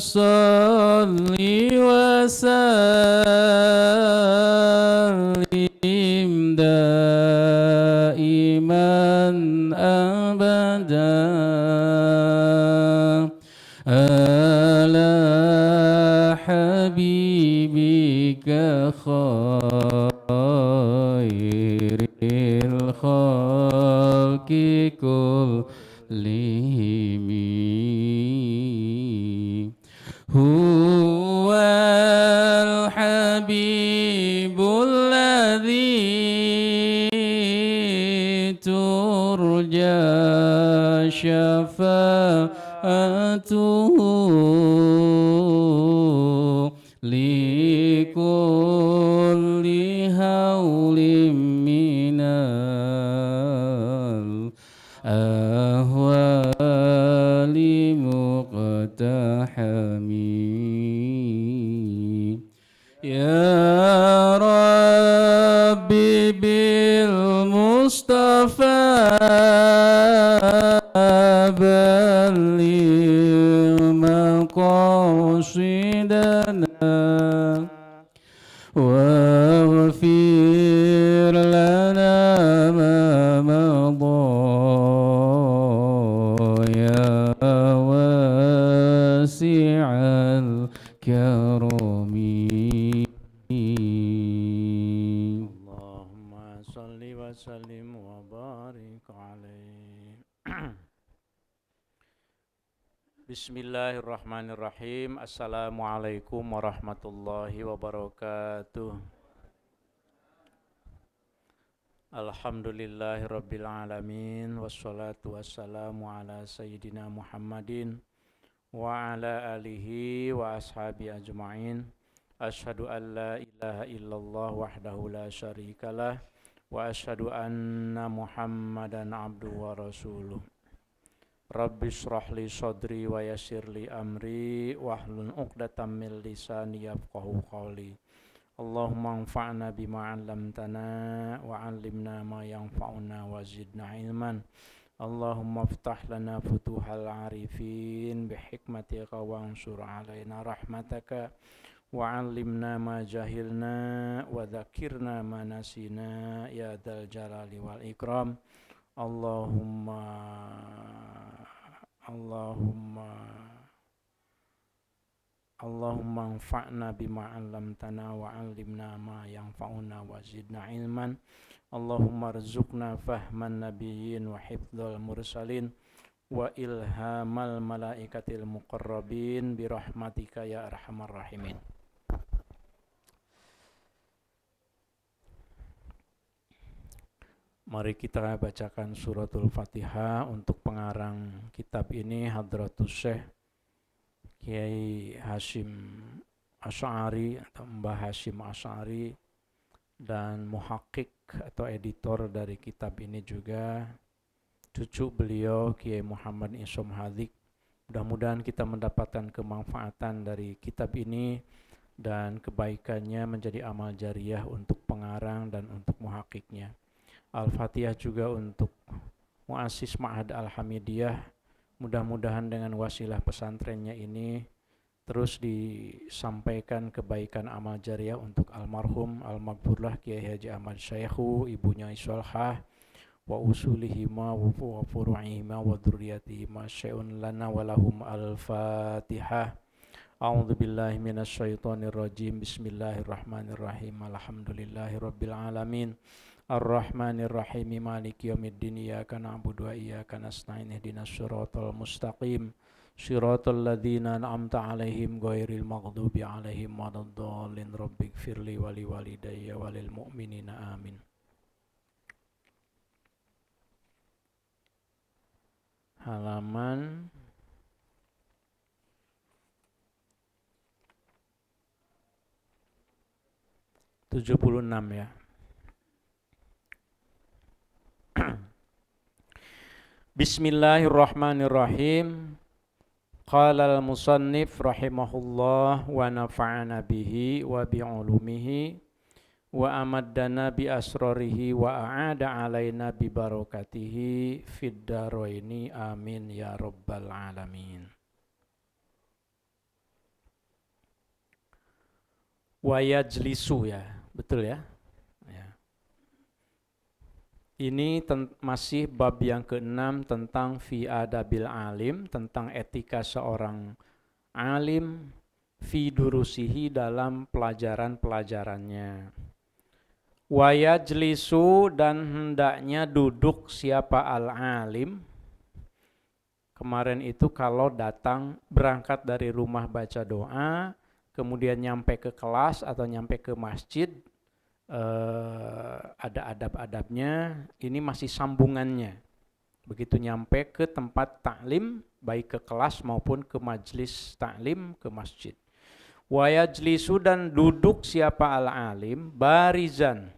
صل وسلم دائما أبدا على حبيبك خير الخلق كلهم هو الحبيب الذي ترجى شفاعته لكل هول من الأهوال مقتحم يا ربي بالمصطفى بلغ مقاصدنا واغفر لنا ما مضى يا واسع الكرم اللهم صل وسلم وبارك عليه. Bismillahirrahmanirrahim. Assalamualaikum warahmatullahi wabarakatuh. Alhamdulillahirabbil alamin wassalatu wassalamu ala sayyidina Muhammadin wa ala alihi wa ashabi ajma'in. Asyhadu an la ilaha illallah wahdahu la syarikalah wa asyhadu anna Muhammadan abduhu wa rasuluh. Rabbi shrah li sadri wa yassir li amri wahlul 'uqdatam min lisani yafqahu qawli. Allahumma anfa'na bima 'allamtana wa 'allimna ma yanfa'una wa zidna ilman. Allahumma iftah lana futuhal 'arifin bi hikmatika wa ansur 'alaina rahmataka wa 'allimna ma jahilna wa dzakirna ma nasina ya dzal jalali wal ikram. Allahumma anfa'na bima 'allamtana wa 'allimna ma yanfa'una wa zidna ilman. Allahumma rzuqna fahman nabiyyin wa hifdzal mursalin wa ilhamal malaikatil muqarrabin bi rahmatika ya arhamar rahimin. Mari kita bacakan suratul Fatihah untuk pengarang kitab ini Hadratus Syekh Kiai Hasyim Asy'ari atau Mbah Hasyim Asy'ari, dan muhakkik atau editor dari kitab ini juga cucu beliau Kiai Muhammad Isom Hadik. Mudah-mudahan kita mendapatkan kemanfaatan dari kitab ini dan kebaikannya menjadi amal jariyah untuk pengarang dan untuk muhakkiknya. Al-Fatihah juga untuk muassis Ma'had Al-Hamidiyah. Mudah-mudahan dengan wasilah pesantrennya ini terus disampaikan kebaikan amal jariyah untuk almarhum al-maghfurlah Kiai Haji Ahmad Syaikhu, ibunya Isolhah, wa usulihima wa furu'ihima wa dzurriyyatihima syai'un lana wa lahum. Al-Fatihah. A'udzu billahi minasyaitonir rajim. Bismillahirrahmanirrahim. Alhamdulillahirabbil alamin. Ar-Rahmanir Rahim. Maliki yaumiddin. Iyyaka na'budu wa iyyaka nasta'in. Ihdinas siratal mustaqim. Shiratal ladzina an'amta 'alaihim ghairil maghdubi 'alaihim waladdallin. Rabbighfirli wa liwalidayya wa lil mu'minina amin. Halaman 76 ya. Bismillahirrahmanirrahim. Qala al-musannif rahimahullah wa nafa'ana bihi wa bi'ulumihi wa amaddana bi asrarihi wa a'ada alaina bi barakatihi fid daraini amin ya rabbal alamin. Wa yajlisu ya, betul ya. Ya. Ini masih bab yang ke-6 tentang fi adabil alim, tentang etika seorang alim fi durusihi dalam pelajaran-pelajarannya. Wa yajlisu dan hendaknya duduk siapa al-alim. Kemarin itu kalau datang berangkat dari rumah baca doa, kemudian nyampe ke kelas atau nyampe ke masjid, ada adab-adabnya, ini masih sambungannya. Begitu nyampe ke tempat taklim, baik ke kelas maupun ke majlis taklim, ke masjid. Wa yajlisu dan duduk siapa al-alim, barizan,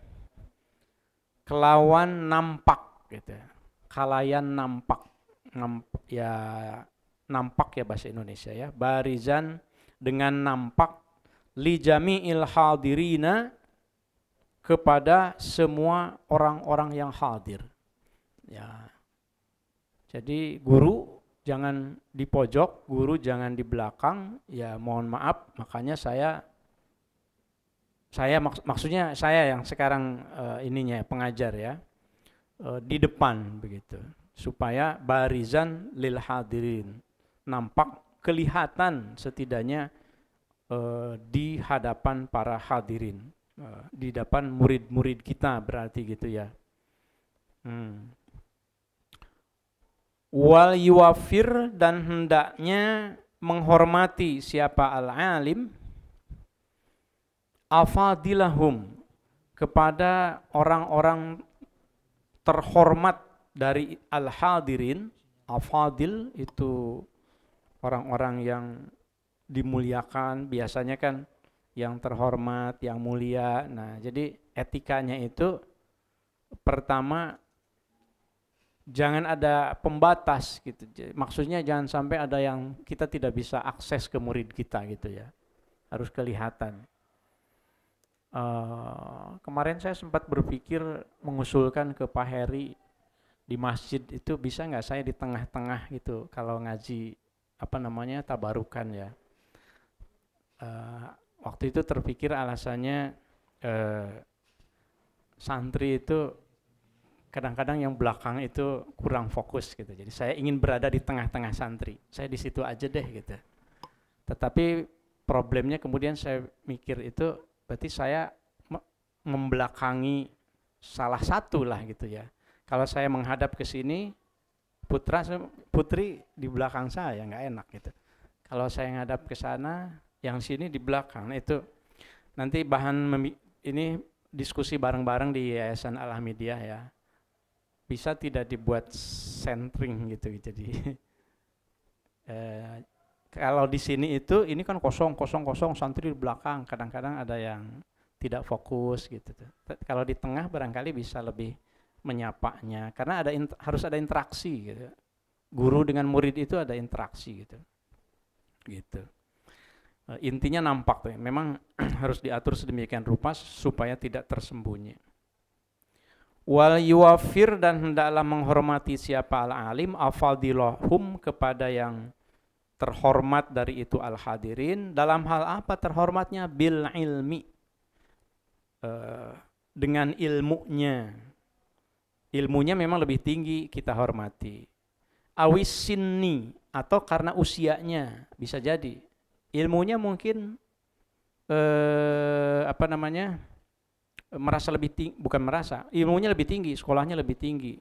kelawan nampak gitu. Kalayan nampak, nampak ya bahasa Indonesia ya. Barizan dengan nampak li jami'il hadirina, kepada semua orang-orang yang hadir. Ya. Jadi guru jangan di pojok, guru jangan di belakang. Ya mohon maaf, makanya maksudnya saya yang sekarang pengajar ya, di depan begitu. Supaya barizan lil hadirin, nampak, kelihatan setidaknya di hadapan para hadirin. Di depan murid-murid kita berarti gitu ya. Wal yuwafir dan hendaknya menghormati siapa al-alim, afadilahum, kepada orang-orang terhormat dari al-hadirin. Afadil itu orang-orang yang dimuliakan, biasanya kan yang terhormat, yang mulia. Nah, jadi etikanya itu pertama jangan ada pembatas gitu. Maksudnya jangan sampai ada yang kita tidak bisa akses ke murid kita gitu ya. Harus kelihatan. Kemarin saya sempat berpikir mengusulkan ke Pak Heri di masjid itu bisa nggak saya di tengah-tengah gitu kalau ngaji tabarukan ya. Waktu itu terpikir alasannya santri itu kadang-kadang yang belakang itu kurang fokus gitu. Jadi saya ingin berada di tengah-tengah santri. Saya di situ aja deh gitu. Tetapi problemnya kemudian saya mikir itu berarti saya membelakangi salah satu lah gitu ya. Kalau saya menghadap ke sini, putri di belakang saya nggak enak gitu. Kalau saya menghadap ke sana, yang sini di belakang. Itu nanti bahan ini diskusi bareng-bareng di Yayasan Al-Hamidiyah ya. Bisa tidak dibuat centering gitu. Jadi kalau di sini itu ini kan kosong santri di belakang, kadang-kadang ada yang tidak fokus gitu. Kalau di tengah barangkali bisa lebih menyapanya karena harus ada interaksi gitu. Guru dengan murid itu ada interaksi gitu. Gitu. Intinya nampak tuh, memang harus diatur sedemikian rupa supaya tidak tersembunyi. Wal yuwafir dan hendaklah menghormati siapa al-alim afadilahum, kepada yang terhormat dari itu al-hadirin. Dalam hal apa terhormatnya? Bil ilmi, dengan ilmunya. Ilmunya memang lebih tinggi kita hormati. Awis sinni, atau karena usianya, bisa jadi. Ilmunya mungkin merasa lebih tinggi, bukan merasa, ilmunya lebih tinggi, sekolahnya lebih tinggi.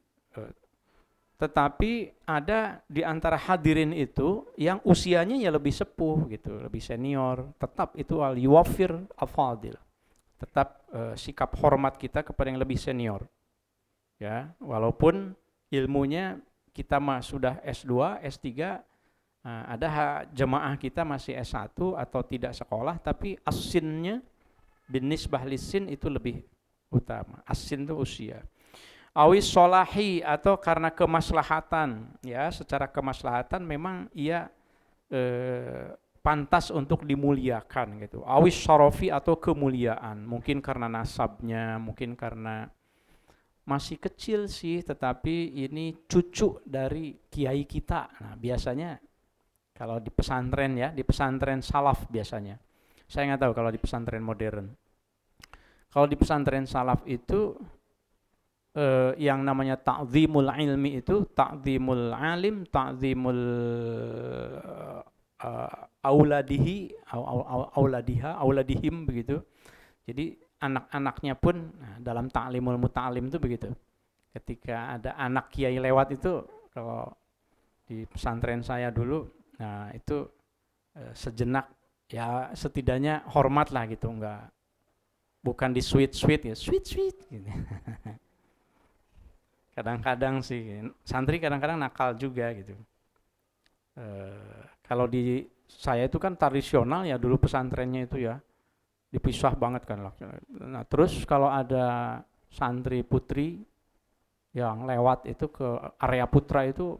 Tetapi ada di antara hadirin itu yang usianya ya lebih sepuh gitu, lebih senior. Tetap itu al yuwafir afadil. Tetap sikap hormat kita kepada yang lebih senior. Ya, walaupun ilmunya kita mah sudah S2, S3, ada jemaah kita masih S1 atau tidak sekolah, tapi asinnya binisbah lisin itu lebih utama. Asin itu usia. Awis solahi, atau karena kemaslahatan, ya secara kemaslahatan memang ia pantas untuk dimuliakan gitu. Awis syarafi, atau kemuliaan, mungkin karena nasabnya, mungkin karena masih kecil sih, tetapi ini cucu dari kiai kita. Nah biasanya kalau di pesantren ya, di pesantren salaf biasanya Saya nggak tahu kalau di pesantren modern. Kalau di pesantren salaf itu yang namanya ta'zimul ilmi itu ta'zimul alim, ta'zimul auladihi, auladihim begitu. Jadi anak-anaknya pun dalam ta'limul muta'alim itu begitu. Ketika ada anak kiai lewat itu, kalau di pesantren saya dulu, nah itu sejenak ya setidaknya hormat lah gitu, enggak, bukan di sweet ya, sweet gitu. Kadang-kadang sih santri kadang-kadang nakal juga gitu. Kalau di saya itu kan tradisional ya dulu pesantrennya itu ya, dipisah banget kan. Nah terus kalau ada santri putri yang lewat itu ke area putra itu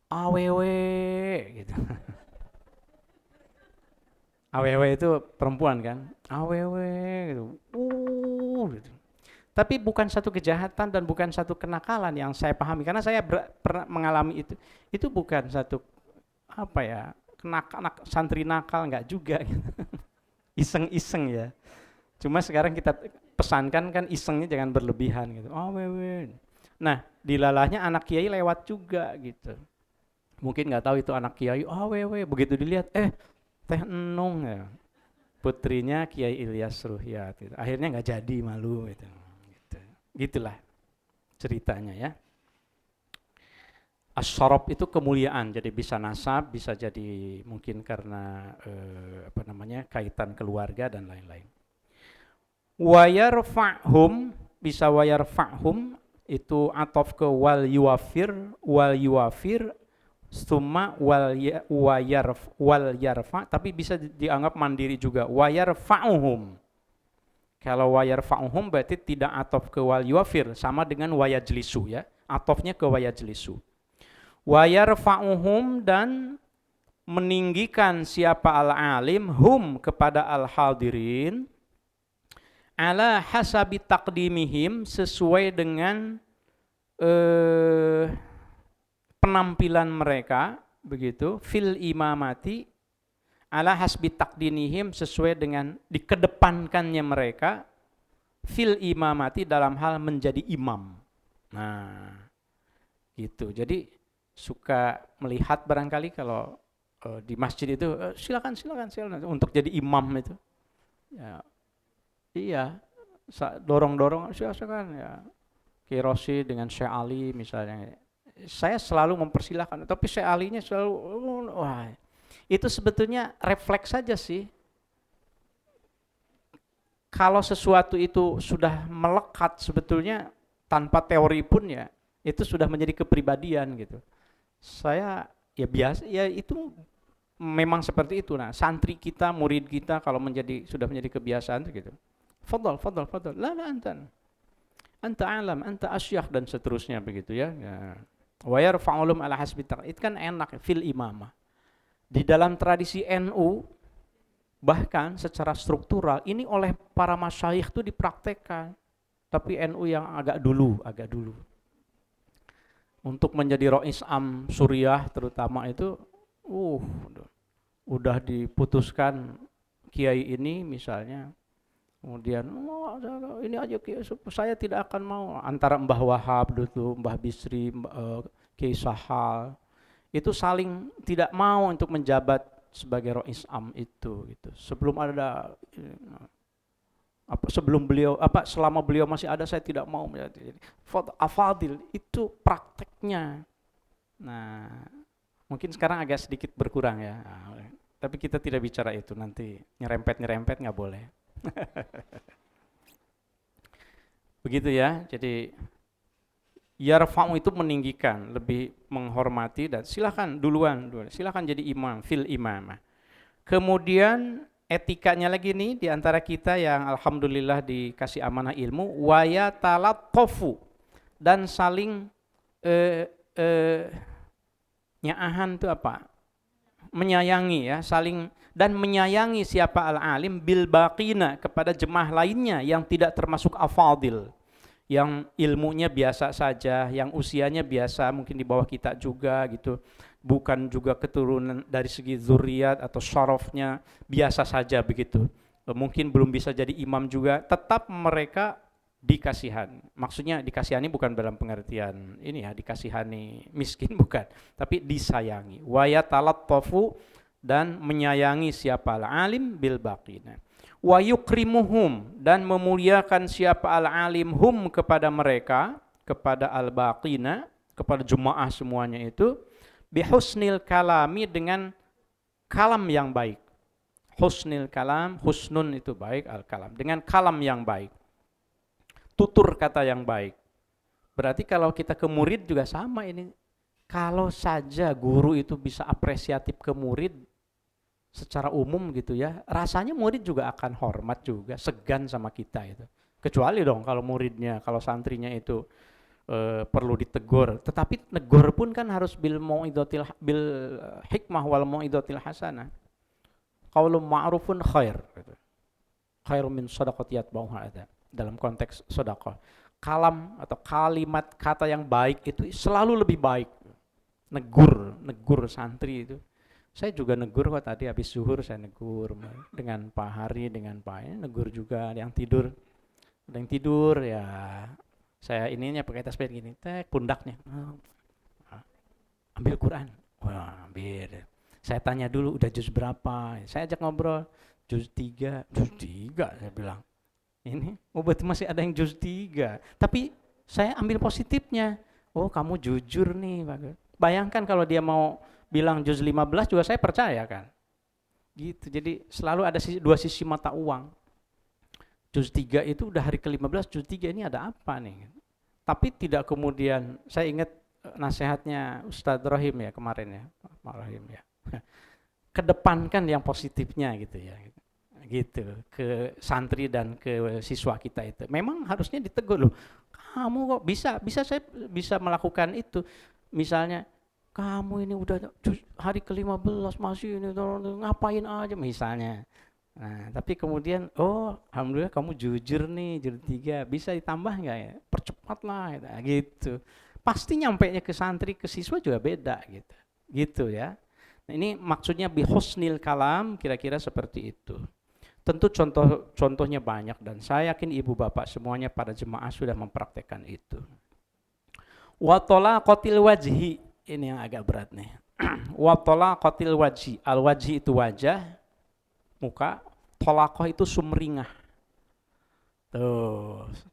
AWW gitu. AWW itu perempuan kan, AWW gitu. Gitu. Tapi bukan satu kejahatan dan bukan satu kenakalan yang saya pahami, karena saya pernah mengalami itu. Itu bukan satu apa ya, santri nakal, enggak juga gitu. Iseng-iseng ya. Cuma sekarang kita pesankan kan isengnya jangan berlebihan gitu. AWW. Nah, dilalahnya anak kiai lewat juga gitu. Mungkin nggak tahu itu anak kiai, begitu dilihat, Teh Enung ya, putrinya Kiai Ilyas Ruhyat. Gitu. Akhirnya nggak jadi, malu gitu. Gitulah ceritanya ya. Asyarab itu kemuliaan, jadi bisa nasab, bisa jadi mungkin karena kaitan keluarga dan lain-lain. Wayarfa'hum, bisa wayarfa'hum itu atof ke wal yuwafir summa wal yarfa, tapi bisa dianggap mandiri juga, wayarfa'uhum. Kalau wayarfa'uhum berarti tidak atof ke wal yuwafir, sama dengan wayajlisu ya, atofnya ke wayajlisu. Wayarfa'uhum, dan meninggikan siapa al-alim hum kepada al-hadirin ala hasabi taqdimihim, sesuai dengan penampilan mereka begitu, fil imamati ala hasbi taqdinihim, sesuai dengan dikedepankannya mereka, fil imamati dalam hal menjadi imam. Nah gitu, jadi suka melihat barangkali kalau di masjid itu silakan untuk jadi imam itu ya, iya dorong silakan ya, Kirosi dengan Syekh Ali misalnya, saya selalu mempersilahkan, tapi Syekh Alinya selalu wah, itu sebetulnya refleks saja sih. Kalau sesuatu itu sudah melekat sebetulnya tanpa teori pun ya, itu sudah menjadi kepribadian gitu. Saya ya biasa ya, itu memang seperti itu. Nah, santri kita, murid kita kalau sudah menjadi kebiasaan gitu. Fadhal. La anta alam, anta asyakh, dan seterusnya begitu ya. Wa yarfa'ulum ala hasbi taqdid, itu kan enak fil imamah. Di dalam tradisi NU bahkan secara struktural ini oleh para masyayikh itu dipraktekkan. Tapi NU yang agak dulu untuk menjadi Rois Am Suriah terutama itu udah diputuskan kiai ini misalnya, kemudian ini aja saya tidak akan mau, antara Mbah Wahab dulu, Mbah Bisri, Kiai Sahal itu saling tidak mau untuk menjabat sebagai Rois Am itu gitu. Selama beliau masih ada saya tidak mau menjadi afadil, itu prakteknya. Nah, mungkin sekarang agak sedikit berkurang ya. Tapi kita tidak bicara itu, nanti nyerempet nggak boleh. Begitu ya. Jadi yarfa'u itu meninggikan, lebih menghormati, dan silakan silakan jadi imam fil imamah. Kemudian etikanya lagi nih di antara kita yang alhamdulillah dikasih amanah ilmu, wayatalattafu, dan saling nyaahan itu apa? Menyayangi ya, saling, dan menyayangi siapa al-alim bil baqina, kepada jemaah lainnya yang tidak termasuk afadil, yang ilmunya biasa saja, yang usianya biasa, mungkin di bawah kita juga gitu, bukan juga keturunan dari segi zuriat atau syarafnya biasa saja begitu. mungkin belum bisa jadi imam juga, tetap mereka dikasihani. Maksudnya dikasihani bukan dalam pengertian ini ya, dikasihani miskin bukan, tapi disayangi. Wa yatalattafu, dan menyayangi siapa al-alim bil baqina. Wa yukrimuhum, dan memuliakan siapa al-alim hum kepada mereka, kepada al-baqina, kepada jemaah semuanya itu, bihusnil kalami, dengan kalam yang baik. Husnil kalam, husnun itu baik, al-kalam, dengan kalam yang baik. Tutur kata yang baik. Berarti kalau kita ke murid juga sama ini. Kalau saja guru itu bisa apresiatif ke murid secara umum gitu ya, rasanya murid juga akan hormat juga, segan sama kita itu. Kecuali dong kalau muridnya, kalau santrinya itu perlu ditegur. Tetapi negur pun kan harus bil hikmah wal mau'izatil hasanah. Qaulun ma'rufun khair gitu. Khairum min shadaqati yatba'uha adza. Dalam konteks sedekah, kalam atau kalimat kata yang baik itu selalu lebih baik. Negur santri itu. Saya juga negur kok tadi habis zuhur, saya negur dengan Pak Hari, dengan Pak ini negur juga. Ada yang tidur ya, saya ininya pakai tasbih gini, pundaknya, ambil Quran, wah ambil. Saya tanya dulu udah juz berapa, saya ajak ngobrol, juz 3, saya bilang. Ini, berarti masih ada yang juz 3. Tapi saya ambil positifnya. Oh, kamu jujur nih, Pak. Bayangkan kalau dia mau bilang juz 15 juga saya percaya kan. Gitu. Jadi selalu ada dua sisi mata uang. Juz 3 itu udah hari ke-15, juz 3 ini ada apa nih? Tapi tidak kemudian, saya ingat nasihatnya Ustadz Rahim ya kemarin ya, Pak Rahim ya. Kedepankan yang positifnya gitu ya. Gitu ke santri dan ke siswa kita itu. Memang harusnya ditegur loh. Kamu kok bisa saya bisa melakukan itu. Misalnya kamu ini udah hari ke-15 masih ini ngapain aja misalnya. Nah, tapi kemudian alhamdulillah kamu jujur nih, juz 3, bisa ditambah enggak ya? Percepatlah gitu. Pasti nyampainya ke santri, ke siswa juga beda gitu. Gitu ya. Nah, ini maksudnya bihusnil kalam, kira-kira seperti itu. Tentu contohnya banyak dan saya yakin ibu bapak semuanya para jemaah sudah mempraktekkan itu. Wa talaqatil wajhi, ini yang agak berat nih. Wa talaqatil wajhi, al wajhi itu wajah, muka, talaqah itu sumringah.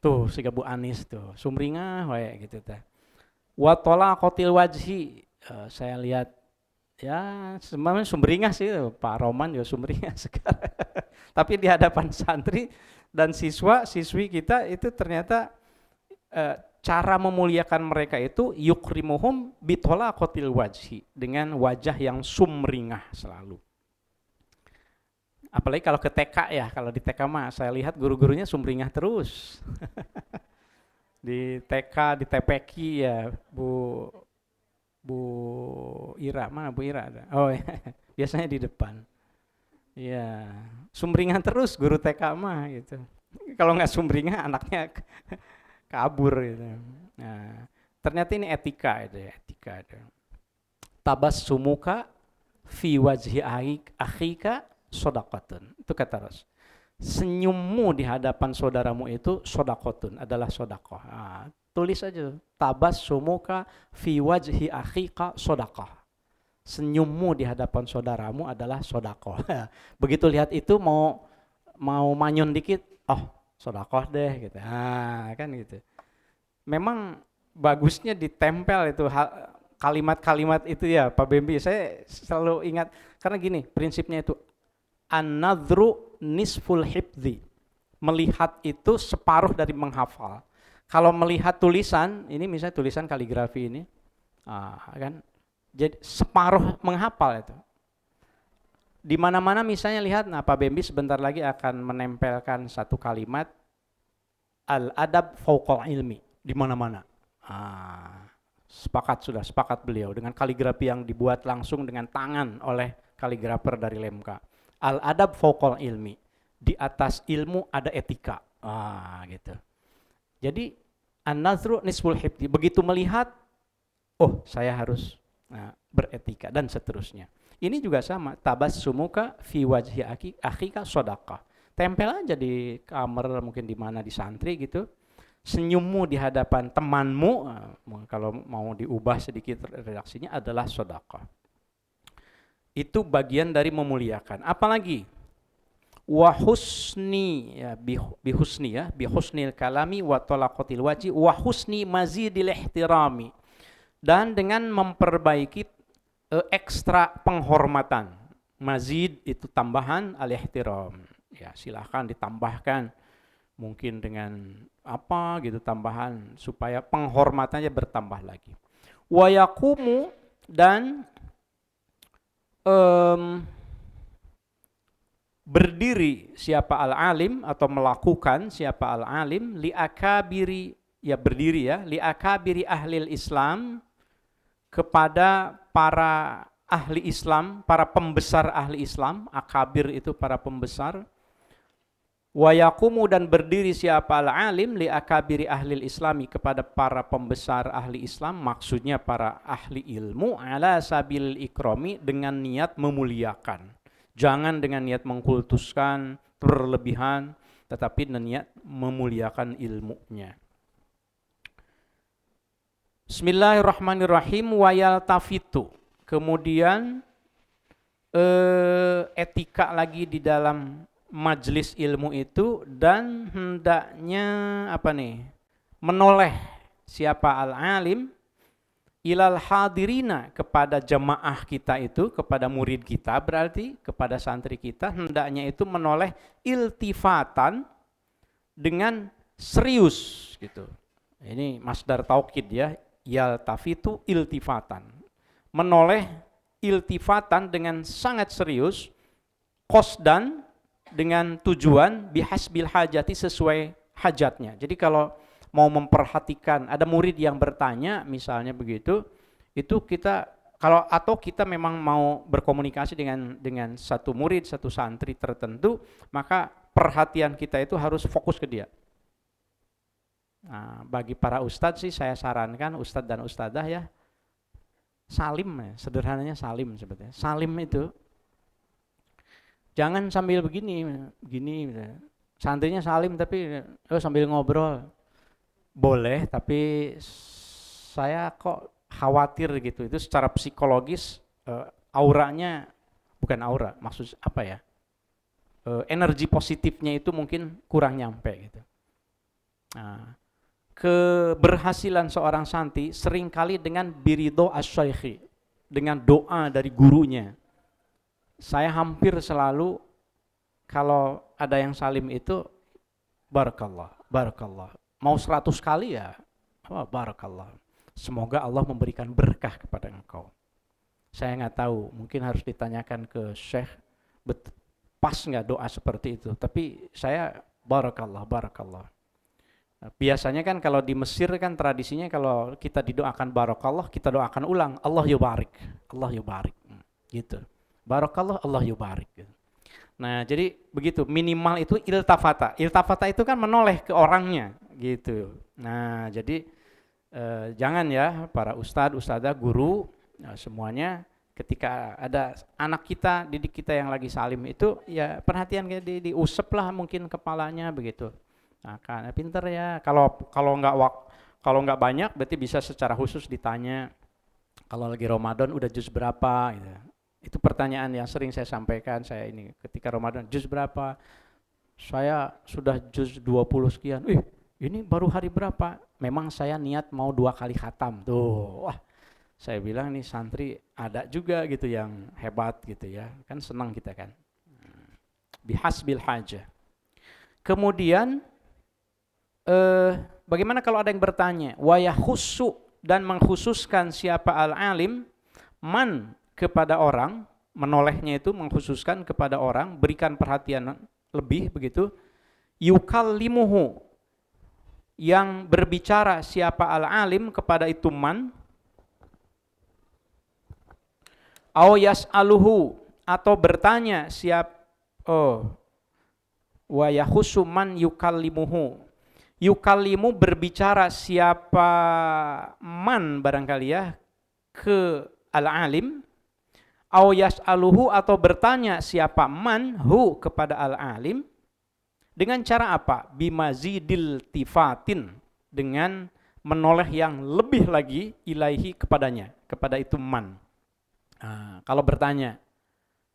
Tuh si Bu Anis tuh, sumringah kayak gitu teh. Wa talaqatil wajhi, saya lihat ya sebenarnya sumringah sih, Pak Roman juga sumringah sekarang. Tapi di hadapan santri dan siswi kita itu ternyata cara memuliakan mereka itu yukrimuhum bitolaqatil wajhi, dengan wajah yang sumringah selalu. Apalagi kalau ke TK ya, kalau di TK mah saya lihat guru-gurunya sumringah terus. Di TK, di TPQ ya, Bu Ira, mana Bu Ira ada? Oh ya, biasanya di depan. Ya, sumringah terus guru TK mah gitu. Kalau nggak sumringah anaknya kabur gitu. Nah, ternyata ini etika itu ya, etika itu. Tabassumuka fi wajhi akhika shadaqatun. Itu kata Rasul. Senyummu di hadapan saudaramu itu shadaqatun, adalah sedekah. Nah, tulis aja, tabassumuka fi wajhi akhika shadaqah. Senyummu di hadapan saudaramu adalah sedekah. Begitu lihat itu mau manyun dikit, sedekah deh gitu. Kan gitu. Memang bagusnya ditempel itu kalimat-kalimat itu ya Pak Bembi. Saya selalu ingat karena gini, prinsipnya itu an-nadhru nisful hifdzi. Melihat itu separuh dari menghafal. Kalau melihat tulisan, ini misalnya tulisan kaligrafi ini, kan jadi separuh menghafal itu. Di mana-mana misalnya lihat, Pak Bembi sebentar lagi akan menempelkan satu kalimat al-adab fauqal ilmi di mana-mana. Sepakat beliau dengan kaligrafi yang dibuat langsung dengan tangan oleh kaligrafer dari Lemka. Al-adab fauqal ilmi, di atas ilmu ada etika. Gitu. Jadi an-nazru nisful hifdzi, begitu melihat, saya harus beretika dan seterusnya. Ini juga sama, tabassumuka fi wajhi akhika shadaqah. Tempel aja di kamar, mungkin di mana, di santri gitu. Senyummu di hadapan temanmu, kalau mau diubah sedikit redaksinya, adalah sedekah. Itu bagian dari memuliakan. Apalagi wa husni, ya, bihusni, ya, bihusnil kalami wa talaqatil waji wa husni mazidil ihtirami, dan dengan memperbaiki ekstra penghormatan. Mazid itu tambahan, al-ihtiram, ya silahkan ditambahkan mungkin dengan apa gitu tambahan supaya penghormatannya bertambah lagi. Wa yaqumu, dan berdiri siapa al-alim atau melakukan siapa al-alim li akabiri, ya berdiri ya, li akabiri ahlil Islam, kepada para ahli Islam, para pembesar ahli Islam. Akabir itu para pembesar. Wa yaqumu, dan berdiri siapa al-alim li akabiri ahlil Islami, kepada para pembesar ahli Islam, maksudnya para ahli ilmu, ala sabil ikrami, dengan niat memuliakan. Jangan dengan niat mengkultuskan, berlebihan, tetapi niat memuliakan ilmunya. Bismillahirrahmanirrahim. Wa yaltafitu, kemudian etika lagi di dalam majlis ilmu itu, dan hendaknya menoleh siapa al-alim ilal hadirina, kepada jemaah kita itu, kepada murid kita, berarti kepada santri kita, hendaknya itu menoleh iltifatan, dengan serius gitu. Ini masdar taukid ya, yaltafitu iltifatan, menoleh iltifatan dengan sangat serius, qasdan, dengan tujuan, bihasbil hajati, sesuai hajatnya. Jadi kalau mau memperhatikan, ada murid yang bertanya misalnya begitu, itu kita atau kita memang mau berkomunikasi dengan satu murid, satu santri tertentu, maka perhatian kita itu harus fokus ke dia. Nah, bagi para ustadz sih saya sarankan, ustadz dan ustadzah ya, salim ya, sederhananya salim sebetulnya. Salim itu jangan sambil begini, santrinya salim tapi sambil ngobrol. Boleh, tapi saya kok khawatir gitu. Itu secara psikologis auranya, bukan aura, maksud apa ya? Energi positifnya itu mungkin kurang nyampe gitu. Nah, keberhasilan seorang santri seringkali dengan biridho asy-syaikhi, dengan doa dari gurunya. Saya hampir selalu kalau ada yang salim itu barakallah, barakallah. Mau 100 kali ya, barakallah. Semoga Allah memberikan berkah kepada engkau. Saya nggak tahu, mungkin harus ditanyakan ke Syekh, pas nggak doa seperti itu. Tapi saya barakallah, barakallah. Biasanya kan kalau di Mesir kan tradisinya kalau kita didoakan barakallah, kita doakan ulang, Allah yubarik, Allah yubarik, gitu. Barakallah, Allah yubarik. Nah, jadi begitu, minimal itu iltafata. Iltafata itu kan menoleh ke orangnya, gitu. Nah, jadi jangan ya para ustadz, ustadzah, guru, semuanya ketika ada anak kita, didik kita yang lagi salim itu, ya perhatian kayak diusap lah mungkin kepalanya begitu. Nah, kan pinter ya. Kalau nggak banyak, berarti bisa secara khusus ditanya. Kalau lagi Ramadan udah juz berapa? Gitu. Itu pertanyaan yang sering saya sampaikan, saya ini ketika Ramadan, juz berapa? Saya sudah juz 20 sekian. Ini baru hari berapa? Memang saya niat mau 2 kali khatam. Tuh, wah, saya bilang nih santri ada juga gitu yang hebat gitu ya. Kan senang kita kan. Bihasbil hajah. Kemudian bagaimana kalau ada yang bertanya? Wa yahussu, dan mengkhususkan siapa al-alim, man, kepada orang, menolehnya itu mengkhususkan kepada orang, berikan perhatian lebih begitu, yukallimuhu, yang berbicara siapa al-alim kepada itu man, au yas'aluhu, atau bertanya wa yahussu man yukallimuhu, yukallimu berbicara siapa man barangkali ya ke al-alim, au yas'aluhu, atau bertanya siapa man hu kepada al-alim, Dengan cara apa? Bimazidil tifatin, dengan menoleh yang lebih lagi ilaihi kepadanya, kepada itu man. Nah, kalau bertanya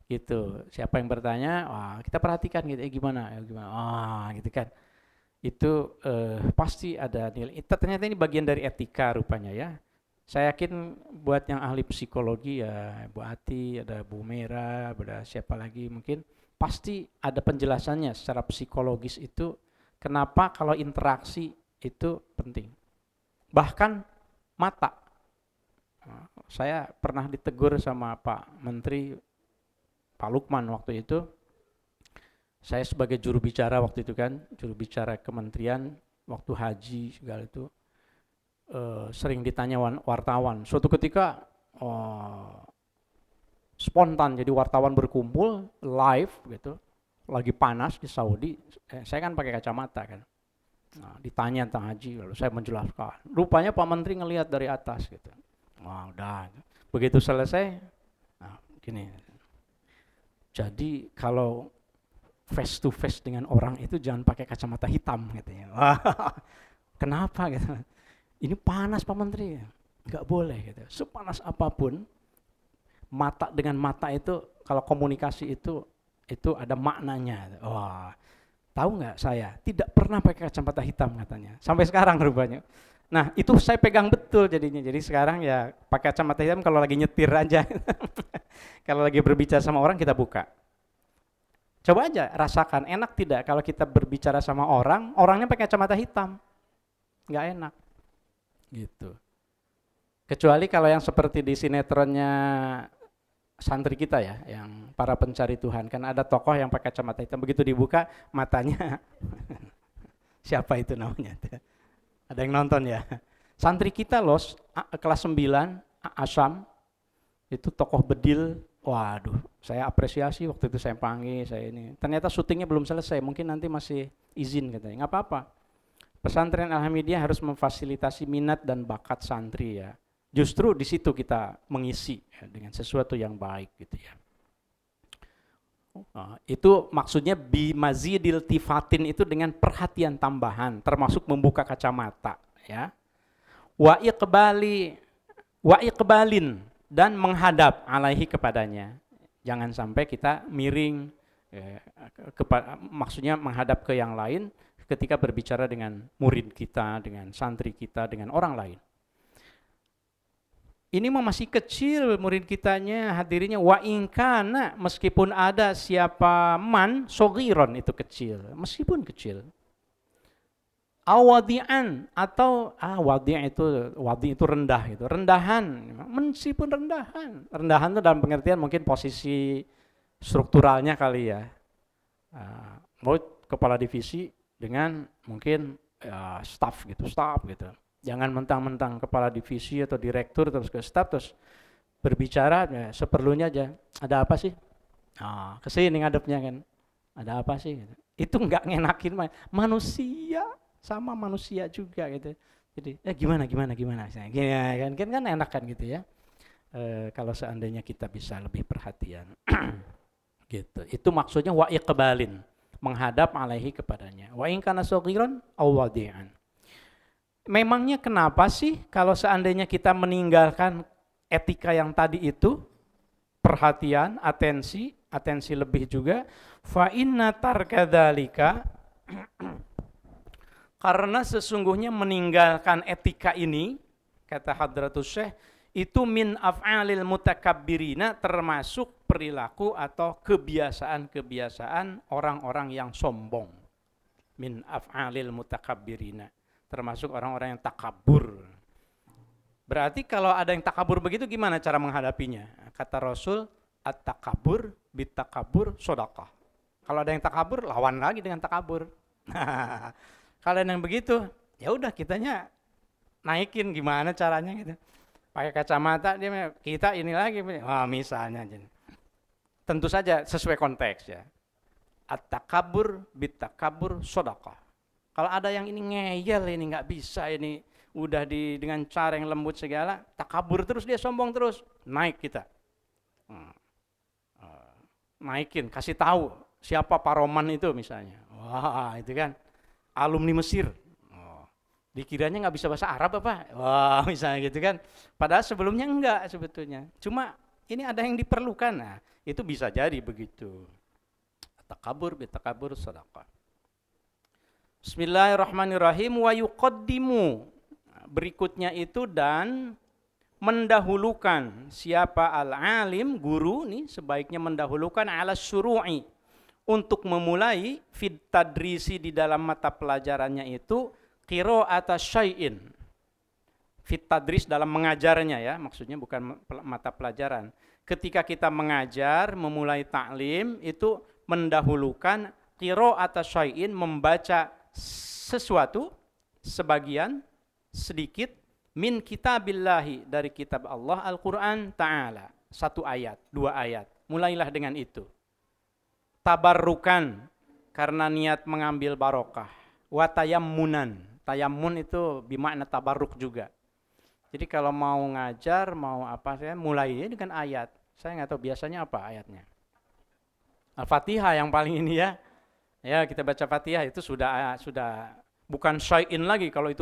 gitu, siapa yang bertanya, wah kita perhatikan gitu, gimana, gitu kan. Itu pasti ada nilai. Ternyata ini bagian dari etika rupanya ya. Saya yakin buat yang ahli psikologi ya, Bu Ati, ada Bu Mera, ada siapa lagi mungkin, pasti ada penjelasannya secara psikologis itu kenapa kalau interaksi itu penting. Bahkan mata. Saya pernah ditegur sama Pak Menteri, Pak Lukman waktu itu. Saya sebagai juru bicara waktu itu kan, juru bicara kementerian waktu haji segala itu, sering ditanya wartawan. Suatu ketika spontan, jadi wartawan berkumpul live gitu, lagi panas di Saudi. Saya kan pakai kacamata kan. Nah, ditanya tentang haji, lalu saya menjelaskan. Rupanya Pak Menteri ngelihat dari atas gitu. Wah, udah. Begitu selesai, nah, gini. Jadi kalau face to face dengan orang itu jangan pakai kacamata hitam katanya. Wah, kenapa gitu? Ini panas Pak Menteri, nggak boleh gitu. Sepanas apapun, mata dengan mata itu kalau komunikasi itu ada maknanya. Wah, tahu nggak saya tidak pernah pakai kacamata hitam katanya. Sampai sekarang rupanya. Nah itu saya pegang betul jadinya. Jadi sekarang ya pakai kacamata hitam kalau lagi nyetir aja. Kalau lagi berbicara sama orang kita buka. Coba aja rasakan, enak tidak kalau kita berbicara sama orang, orangnya pakai kacamata hitam. Nggak enak. Gitu. Kecuali kalau yang seperti di sinetronnya santri kita ya, yang para pencari Tuhan. Kan ada tokoh yang pakai kacamata hitam, begitu dibuka matanya. Siapa itu namanya? Ada yang nonton ya? Santri kita loh, kelas 9, Asam, itu tokoh bedil. Waduh, saya apresiasi waktu itu saya panggil, saya ini. Ternyata syutingnya belum selesai, mungkin nanti masih izin katanya. Nggak apa-apa. Pesantren Alhamidiyah harus memfasilitasi minat dan bakat santri ya. Justru di situ kita mengisi ya, dengan sesuatu yang baik gitu ya. Itu maksudnya bimazidil tifatin itu dengan perhatian tambahan, termasuk membuka kacamata ya. Wa iqbalin dan menghadap alaihi kepadanya. Jangan sampai kita miring maksudnya menghadap ke yang lain ketika berbicara dengan murid kita, dengan santri kita, dengan orang lain. Ini masih kecil murid kitanya, hadirinya wa inkana, meskipun ada siapa man sogiron itu kecil, meskipun kecil. Awadian atau wadi itu rendah gitu, rendahan, meskipun rendahan itu dalam pengertian mungkin posisi strukturalnya kali ya. Mau kepala divisi dengan mungkin staff gitu. Jangan mentang-mentang kepala divisi atau direktur terus ke staf terus berbicara ya, seperlunya aja. Ada apa sih? Kesini ngadepnya kan. Ada apa sih? Itu nggak ngenakin manusia, sama manusia juga gitu. Jadi gimana? Gini kan enak kan gitu ya. Kalau seandainya kita bisa lebih perhatian. Gitu. Itu maksudnya wa iqbalin, menghadap alaihi kepadanya. Wa in kana saghiran aw wadi'an. Memangnya kenapa sih kalau seandainya kita meninggalkan etika yang tadi itu, perhatian, atensi lebih juga, fa inna tarkadzalika, karena sesungguhnya meninggalkan etika ini, kata Hadratus Syekh, itu min af'alil mutakabbirina, termasuk perilaku atau kebiasaan orang-orang yang sombong. Min af'alil mutakabbirina, termasuk orang-orang yang takabur. Berarti kalau ada yang takabur begitu gimana cara menghadapinya? Kata Rasul, at-takabur bit-takabur sodaqah. Kalau ada yang takabur, lawan lagi dengan takabur. Kalau ada yang begitu, ya udah kitanya naikin, gimana caranya gitu. Pakai kacamata, kita ini lagi. Misalnya. Tentu saja sesuai konteks ya. At-takabur bit-takabur sodaqah. Kalau ada yang ini ngeyel, ini nggak bisa, ini udah dengan cara yang lembut segala, takabur terus, dia sombong terus, naik kita. Naikin, kasih tahu siapa paroman itu misalnya. Wah, itu kan alumni Mesir. Oh, dikiranya nggak bisa bahasa Arab apa? Wah, misalnya gitu kan. Padahal sebelumnya enggak sebetulnya. Cuma ini ada yang diperlukan. Nah, itu bisa jadi begitu. Takabur, bitakabur, sedekah. Bismillahirrahmanirrahim. Wa yuqaddimu. Berikutnya itu dan mendahulukan siapa al-alim, guru nih sebaiknya mendahulukan ala syuru'i untuk memulai fit tadrisi di dalam mata pelajarannya itu qira'ata syai'in. Fit tadris dalam mengajarnya ya, maksudnya bukan mata pelajaran. Ketika kita mengajar, memulai ta'lim itu mendahulukan qira'ata syai'in, membaca sesuatu sebagian sedikit min kitabillahi dari kitab Allah Al-Quran Ta'ala. Satu ayat, dua ayat. Mulailah dengan itu. Tabarrukan karena niat mengambil barokah. Wa tayammunan. Tayammun itu bermakna tabarruk juga. Jadi kalau mau ngajar, mau apa, saya mulainya dengan ayat. Saya nggak tahu biasanya apa ayatnya. Al-Fatihah yang paling ini ya. Ya kita baca Fatihah itu sudah bukan syai'in lagi kalau itu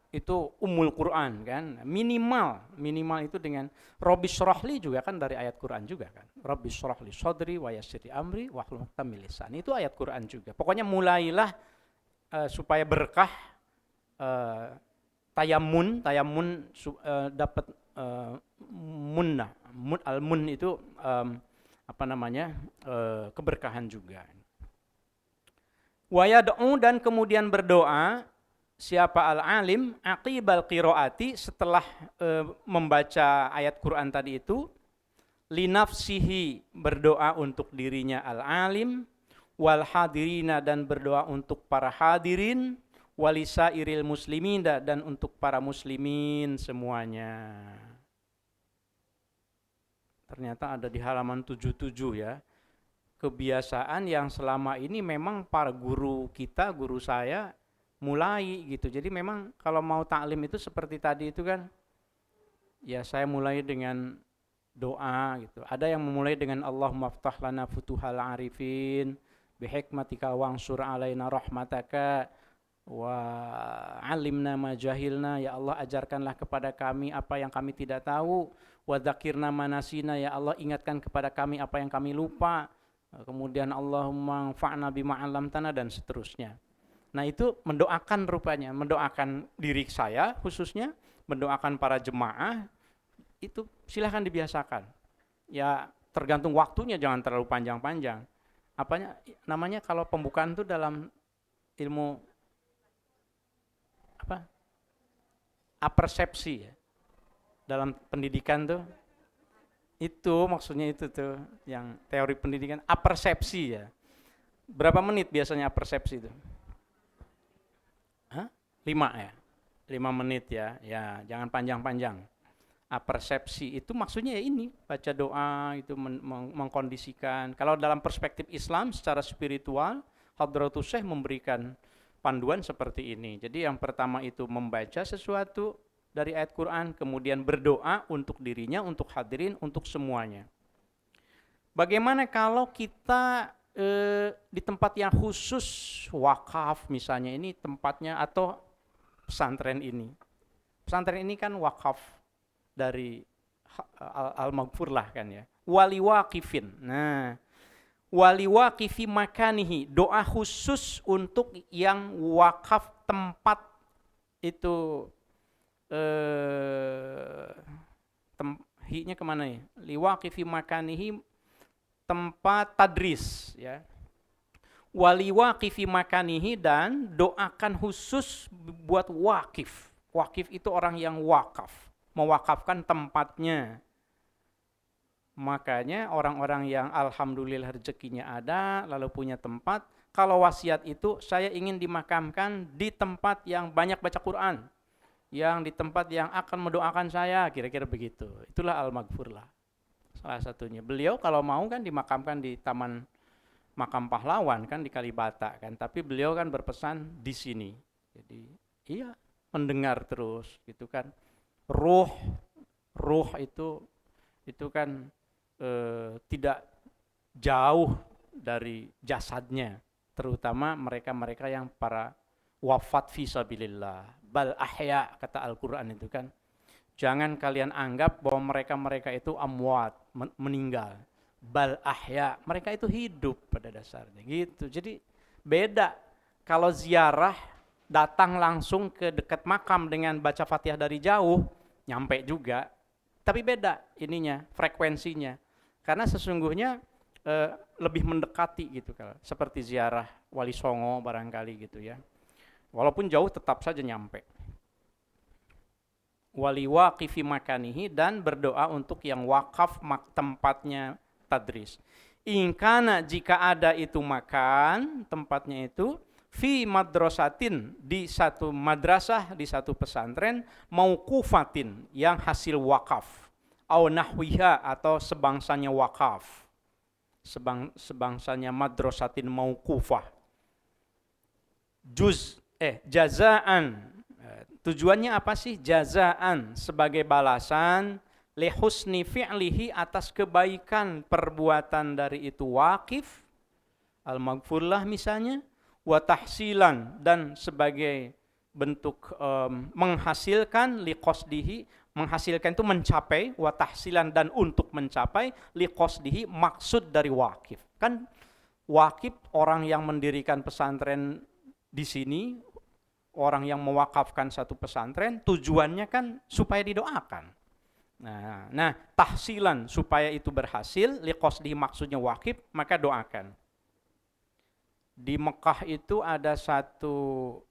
itu Ummul Quran kan, minimal itu dengan Rabbi syrahli juga kan dari ayat Quran juga kan, Rabbi syrahli sadri wa yassir amri wahlul 'uqdatam min lisani, itu ayat Quran juga. Pokoknya mulailah supaya berkah, tayamun dapat munnah, al-mun itu keberkahan juga. Wa yad'u dan kemudian berdoa siapa al-alim aqibal qiraati setelah membaca ayat Quran tadi itu, linafsihi berdoa untuk dirinya al-alim, wal hadirina dan berdoa untuk para hadirin, walisairil muslimin dan untuk para muslimin semuanya. Ternyata ada di halaman 77 ya. Kebiasaan yang selama ini memang para guru kita, guru saya mulai gitu. Jadi memang kalau mau taklim itu seperti tadi itu kan, ya saya mulai dengan doa gitu. Ada yang memulai dengan Allahumma ftah lana futuhal arifin bihikmatika wansur alaina rahmataka wa alimna ma jahilna, ya Allah ajarkanlah kepada kami apa yang kami tidak tahu, wa dzakirna manasina, ya Allah ingatkan kepada kami apa yang kami lupa. Kemudian Allahumma fa'na bima 'allamtana dan seterusnya. Nah itu mendoakan rupanya, mendoakan diri saya khususnya, mendoakan para jemaah, itu silahkan dibiasakan. Ya tergantung waktunya, jangan terlalu panjang-panjang. Apanya namanya kalau pembukaan itu dalam ilmu apa? Apersepsi ya. Dalam pendidikan tuh itu maksudnya itu tuh yang teori pendidikan apersepsi ya. Berapa menit biasanya apersepsi itu? 5 ya? 5 menit ya. Ya, jangan panjang-panjang. Apersepsi itu maksudnya ya ini, baca doa itu mengkondisikan. Kalau dalam perspektif Islam secara spiritual, Hadratus Syekh memberikan panduan seperti ini. Jadi yang pertama itu membaca sesuatu dari ayat Quran, kemudian berdoa untuk dirinya, untuk hadirin, untuk semuanya. Bagaimana kalau kita di tempat yang khusus, wakaf misalnya, ini tempatnya atau pesantren ini. Pesantren ini kan wakaf dari Al-Maghfur lah kan ya. Wali waqifin. Nah, wali waqifi makanihi, doa khusus untuk yang wakaf tempat itu, hi-nya kemana ya? Liwaqifi makanihi, tempat tadris ya. Waliwaqifi makanihi dan doakan khusus buat wakif. Wakif itu orang yang wakaf, mewakafkan tempatnya. Makanya orang-orang yang alhamdulillah rezekinya ada, lalu punya tempat, kalau wasiat itu saya ingin dimakamkan di tempat yang banyak baca Quran, yang di tempat yang akan mendoakan saya, kira-kira begitu. Itulah Al-Maghfur lah salah satunya. Beliau kalau mau kan dimakamkan di Taman Makam Pahlawan kan di Kalibata kan, tapi beliau kan berpesan di sini. Jadi iya, mendengar terus gitu kan. Ruh itu kan tidak jauh dari jasadnya, terutama mereka-mereka yang para wafat fisabilillah. Bal ahya, kata Al-Quran itu kan. Jangan kalian anggap bahwa mereka-mereka itu amwat, meninggal. Bal ahya, mereka itu hidup pada dasarnya gitu. Jadi beda kalau ziarah datang langsung ke dekat makam dengan baca Fatihah dari jauh, nyampe juga. Tapi beda ininya, frekuensinya. Karena sesungguhnya lebih mendekati gitu kan. Seperti ziarah Wali Songo barangkali gitu ya. Walaupun jauh tetap saja nyampe. Wali waqifi makanihi, dan berdoa untuk yang wakaf tempatnya tadris. Ingkana, jika ada itu makan, tempatnya itu, fi madrasatin, di satu madrasah, di satu pesantren, mauqufatin, yang hasil wakaf, au nahwiha, atau sebangsanya wakaf, sebangsanya madrasatin mauqufah, jazaan. Tujuannya apa sih? Jazaan, sebagai balasan, lihusni fi'lihi, atas kebaikan perbuatan dari itu wakif, al-maghfurlah misalnya, wa tahsilan, dan sebagai bentuk menghasilkan, liqasdihi, menghasilkan itu mencapai, wa tahsilan, dan untuk mencapai, liqasdihi, maksud dari wakif. Kan wakif orang yang mendirikan pesantren di sini, orang yang mewakafkan satu pesantren, tujuannya kan supaya didoakan. Nah, tahsilan, supaya itu berhasil, liqasdihi, maksudnya wakif, maka doakan. Di Mekah itu ada satu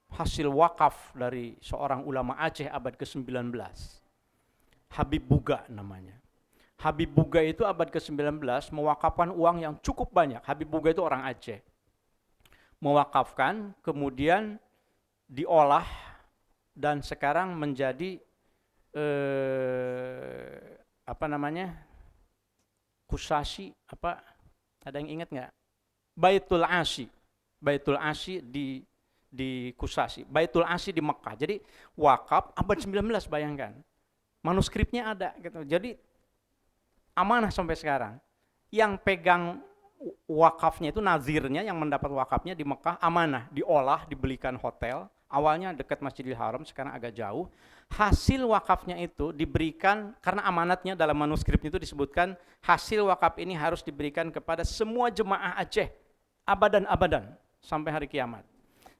hasil wakaf dari seorang ulama Aceh abad ke-19. Habib Buga namanya. Habib Buga itu abad ke-19 mewakafkan uang yang cukup banyak. Habib Buga itu orang Aceh. Mewakafkan, kemudian diolah, dan sekarang menjadi kusasi, ada yang ingat nggak? Baitul Asi. Baitul Asi di Kusasi. Baitul Asi di Mekah. Jadi wakaf abad 19, bayangkan. Manuskripnya ada gitu. Jadi amanah sampai sekarang. Yang pegang wakafnya itu nazirnya, yang mendapat wakafnya di Mekah, amanah, diolah, dibelikan hotel. Awalnya dekat Masjidil Haram, sekarang agak jauh. Hasil wakafnya itu diberikan, karena amanatnya dalam manuskrip itu disebutkan, hasil wakaf ini harus diberikan kepada semua jemaah Aceh, abadan-abadan, sampai hari kiamat.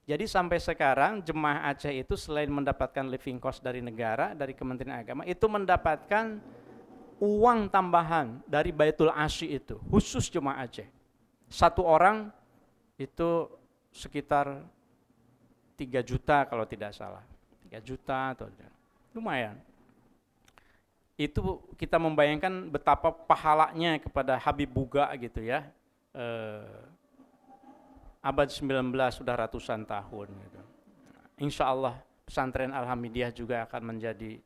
Jadi sampai sekarang jemaah Aceh itu selain mendapatkan living cost dari negara, dari Kementerian Agama, itu mendapatkan uang tambahan dari Baitul Asy itu, khusus jemaah Aceh. Satu orang itu sekitar 3 juta kalau tidak salah. 3 juta atau lumayan. Itu kita membayangkan betapa pahalanya kepada Habib Buga gitu ya. Abad 19 sudah ratusan tahun gitu. Insya Allah pesantren Al-Hamidiyah juga akan menjadi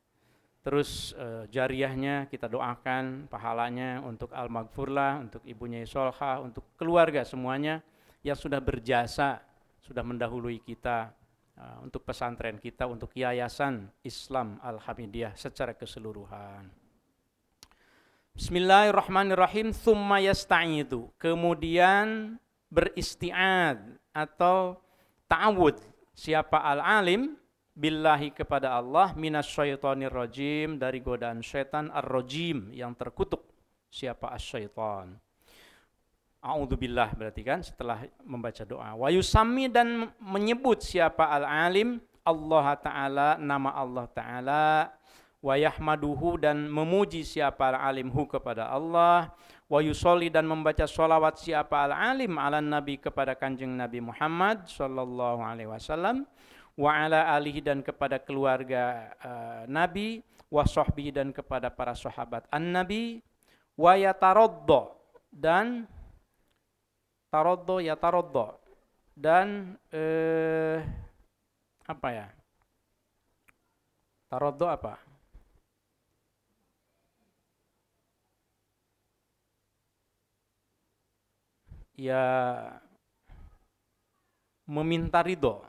terus jariahnya, kita doakan pahalanya untuk Al-Maghfurlah, untuk ibunya Solha, untuk keluarga semuanya yang sudah berjasa, sudah mendahului kita, untuk pesantren kita, untuk yayasan Islam Al-Hamidiyah secara keseluruhan. Bismillahirrahmanirrahim. Tsumma yasta'idu, kemudian beristi'ad atau ta'awud siapa al-alim billahi, kepada Allah, minasyaitonir rajim, dari godaan syaitan, ar-rajim, yang terkutuk. Siapa as-syaitan? A'udzubillah berarti kan setelah membaca doa. Wa yusammi, dan menyebut siapa al-alim, Allah Ta'ala, nama Allah Ta'ala. Wa yahmaduhu, dan memuji siapa al-alimhu, kepada Allah. Wa yusolli, dan membaca sholawat siapa al-alim ala nabi, kepada kanjeng Nabi Muhammad sallallahu alaihi wasallam. Wa ala alihi, dan kepada keluarga Nabi, wa sahbihi, dan kepada para sahabat an-Nabi, wa yataraddo, dan yataraddo, dan apa ya? Taraddo apa? Ya, meminta ridho.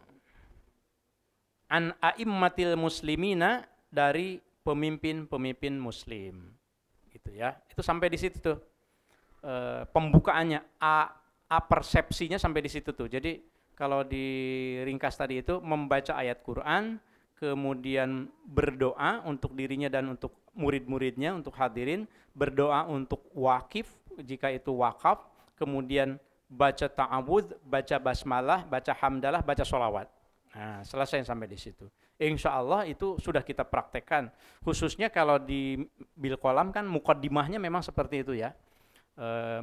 An a'immatil muslimina, dari pemimpin-pemimpin muslim. Gitu ya. Itu sampai di situ tuh. pembukaannya, persepsinya sampai di situ tuh. Jadi kalau diringkas tadi itu membaca ayat Quran, kemudian berdoa untuk dirinya dan untuk murid-muridnya, untuk hadirin, berdoa untuk wakif jika itu wakaf, kemudian baca ta'awudz, baca basmalah, baca hamdalah, baca sholawat. Nah, selesai sampai di situ. Insya Allah itu sudah kita praktekkan. Khususnya kalau di bil kolam kan mukaddimahnya memang seperti itu ya.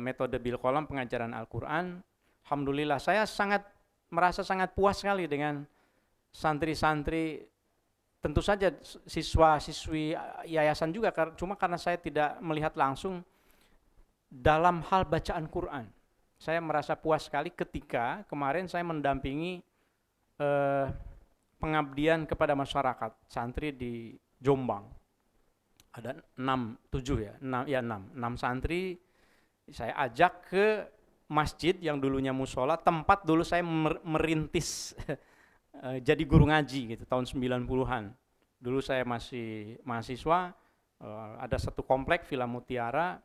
Metode bil kolam pengajaran Al-Quran. Alhamdulillah saya merasa sangat puas sekali dengan santri-santri. Tentu saja siswa-siswi yayasan juga, cuma karena saya tidak melihat langsung dalam hal bacaan Quran. Saya merasa puas sekali ketika kemarin saya mendampingi pengabdian kepada masyarakat santri di Jombang. Ada 6 santri saya ajak ke masjid yang dulunya musola, tempat dulu saya merintis jadi guru ngaji gitu tahun 90-an. Dulu saya masih mahasiswa, ada satu komplek Villa Mutiara,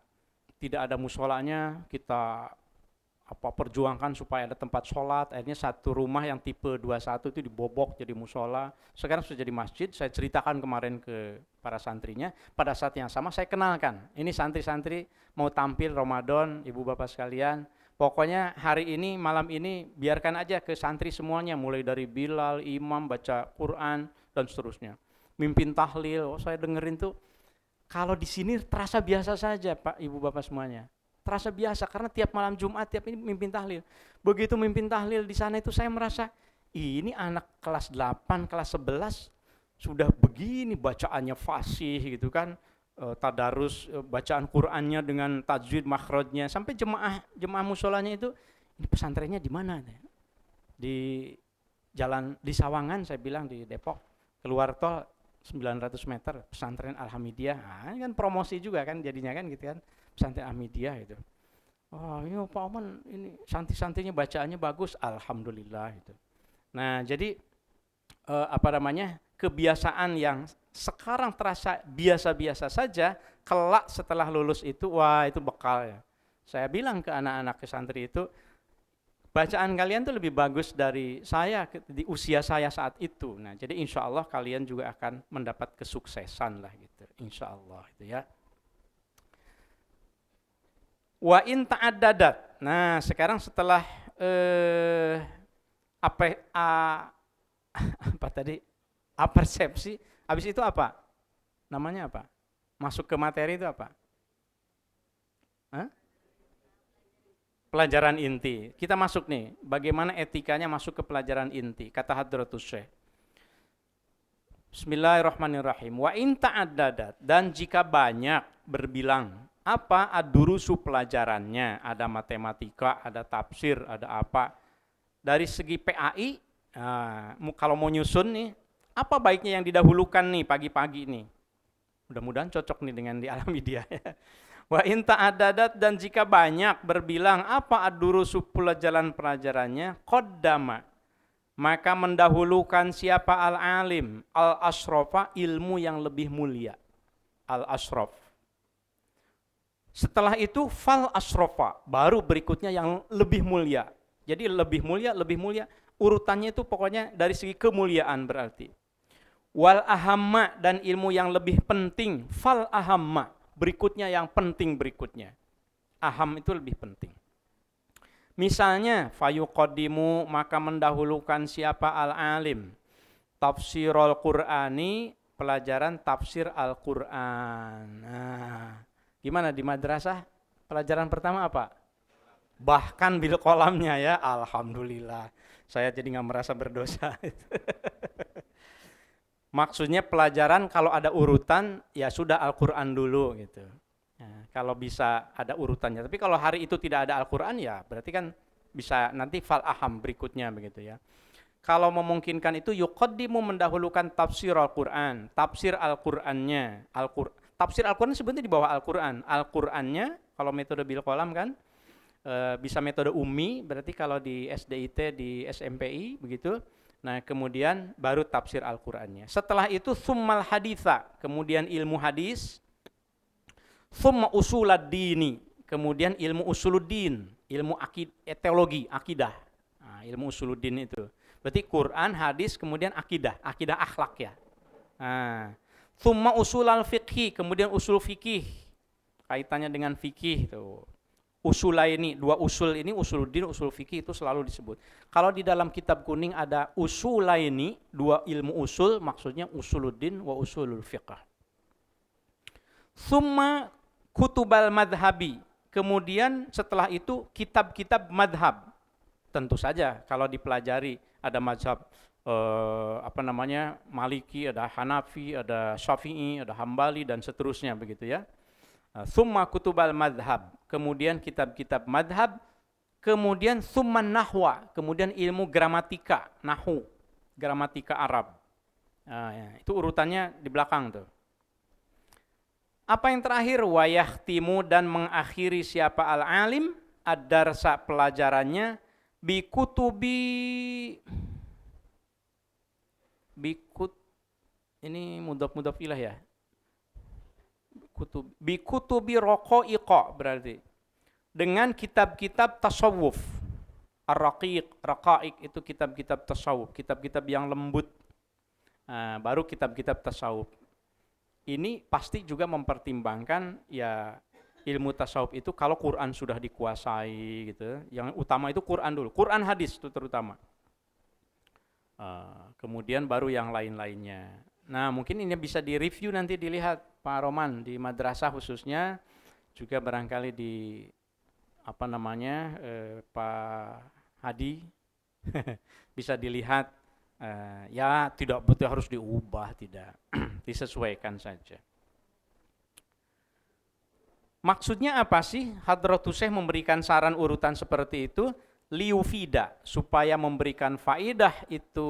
tidak ada musolanya, kita perjuangkan supaya ada tempat sholat. Akhirnya satu rumah yang tipe 21 itu dibobok jadi musola. Sekarang sudah jadi masjid. Saya ceritakan kemarin ke para santrinya. Pada saat yang sama saya kenalkan, ini santri-santri mau tampil Ramadan, ibu bapak sekalian. Pokoknya hari ini, malam ini biarkan aja ke santri semuanya, mulai dari Bilal, imam, baca Quran dan seterusnya. Mimpin tahlil. Saya dengerin tuh, kalau di sini terasa biasa saja Pak, ibu bapak semuanya. Terasa biasa karena tiap malam Jumat tiap ini mimpin tahlil. Begitu mimpin tahlil di sana itu saya merasa ini anak kelas 8, kelas 11 sudah begini bacaannya fasih gitu kan. Tadarus bacaan Qur'annya dengan tajwid makhrajnya, sampai jemaah musolanya itu, ini pesantrennya di mana? Di jalan di Sawangan, saya bilang di Depok, keluar tol 900 meter pesantren Al-Hamidiyah. Nah, ini kan promosi juga kan jadinya kan gitu kan. Pesantren Al-Hamidiyah itu. Oh, ini Pak Oman, ini santri-santrinya bacaannya bagus, alhamdulillah itu. Nah, jadi kebiasaan yang sekarang terasa biasa-biasa saja, kelak setelah lulus itu, wah itu bekal ya. Saya bilang ke anak-anak ke santri itu, bacaan kalian tuh lebih bagus dari saya di usia saya saat itu. Nah, jadi insya Allah kalian juga akan mendapat kesuksesan lah gitu, insya Allah itu ya. Wa in ta'addadat. Nah, sekarang setelah apa tadi? Persepsi, habis itu apa? Namanya apa? Masuk ke materi itu apa? Hah? Pelajaran inti. Kita masuk nih, bagaimana etikanya masuk ke pelajaran inti. Kata Hadratus Syekh. Bismillahirrahmanirrahim. Wa in ta'addadat, dan jika banyak berbilang, apa ad-durusu pelajarannya? Ada matematika, ada tafsir, ada apa? Dari segi PAI, kalau mau nyusun nih, apa baiknya yang didahulukan nih pagi-pagi nih? Mudah-mudahan cocok nih dengan di Al-Hamidiyah ya. Wa in ta'addadat, dan jika banyak berbilang, apa ad-durusu pelajarannya? Qaddama, maka mendahulukan siapa al-alim, al-asrofa, ilmu yang lebih mulia. Al-asrof. Setelah itu fal asrofa, baru berikutnya yang lebih mulia. Jadi lebih mulia, urutannya itu pokoknya dari segi kemuliaan berarti. Wal ahamma, dan ilmu yang lebih penting, fal ahamma, berikutnya yang penting berikutnya. Aham itu lebih penting. Misalnya fayuqaddimu, maka mendahulukan siapa al-alim, tafsirul Qur'ani, pelajaran tafsir Al-Qur'an. Nah, gimana di madrasah? Pelajaran pertama apa? Bahkan bil kolamnya ya, alhamdulillah. Saya jadi nggak merasa berdosa. Maksudnya pelajaran kalau ada urutan ya sudah Al-Qur'an dulu gitu. Nah, kalau bisa ada urutannya. Tapi kalau hari itu tidak ada Al-Qur'an ya berarti kan bisa nanti fal aham berikutnya begitu ya. Kalau memungkinkan itu yuqaddimu, mendahulukan tafsir Al-Qur'an, tafsir Al-Qur'annya, tafsir Al-Quran sebenarnya di bawah Al-Quran. Al-Qurannya, kalau metode bil kolam kan, bisa metode ummi, berarti kalau di SDIT, di SMPI, begitu. Nah, kemudian baru tafsir Al-Qurannya. Setelah itu, summal haditha, kemudian ilmu hadis, summa usulad dini, kemudian ilmu usuluddin, ilmu teologi, akidah. Nah, ilmu usuluddin itu. Berarti Quran, hadis, kemudian akidah akhlak ya. Nah, thumma usul al-fiqhi, kemudian usul fikih, kaitannya dengan fikih tuh. Usulaini, dua usul ini, usuluddin, usul fikih itu selalu disebut. Kalau di dalam kitab kuning ada usulaini, dua ilmu usul, maksudnya usuluddin wa usulul fiqh. Summa kutubal madhabi, kemudian setelah itu kitab-kitab madhab. Tentu saja kalau dipelajari ada mazhab Maliki, ada Hanafi, ada Syafi'i, ada Hambali dan seterusnya begitu ya. Summa kutubal madhab, kemudian kitab-kitab madhab, kemudian summan nahwa, kemudian ilmu gramatika, nahu, gramatika Arab. Nah, ya, itu urutannya di belakang tuh. Apa yang terakhir? Wayahtimu, dan mengakhiri siapa al-alim ad-darsa, pelajarannya, ini mudhaf ilah ya. Bikutubi raqaiqa, berarti dengan kitab-kitab tasawuf. Raqaiq itu kitab-kitab tasawuf, kitab-kitab yang lembut. Nah, baru kitab-kitab tasawuf. Ini pasti juga mempertimbangkan ya ilmu tasawuf itu kalau Quran sudah dikuasai gitu. Yang utama itu Quran dulu, Quran hadis itu terutama. Kemudian baru yang lain-lainnya. Nah, mungkin ini bisa direview nanti, dilihat Pak Roman di madrasah khususnya, juga barangkali di Pak Hadi bisa dilihat. Ya tidak betul harus diubah, tidak. Disesuaikan saja. Maksudnya apa sih Hadratus Syekh memberikan saran urutan seperti itu? Liufida, supaya memberikan faidah itu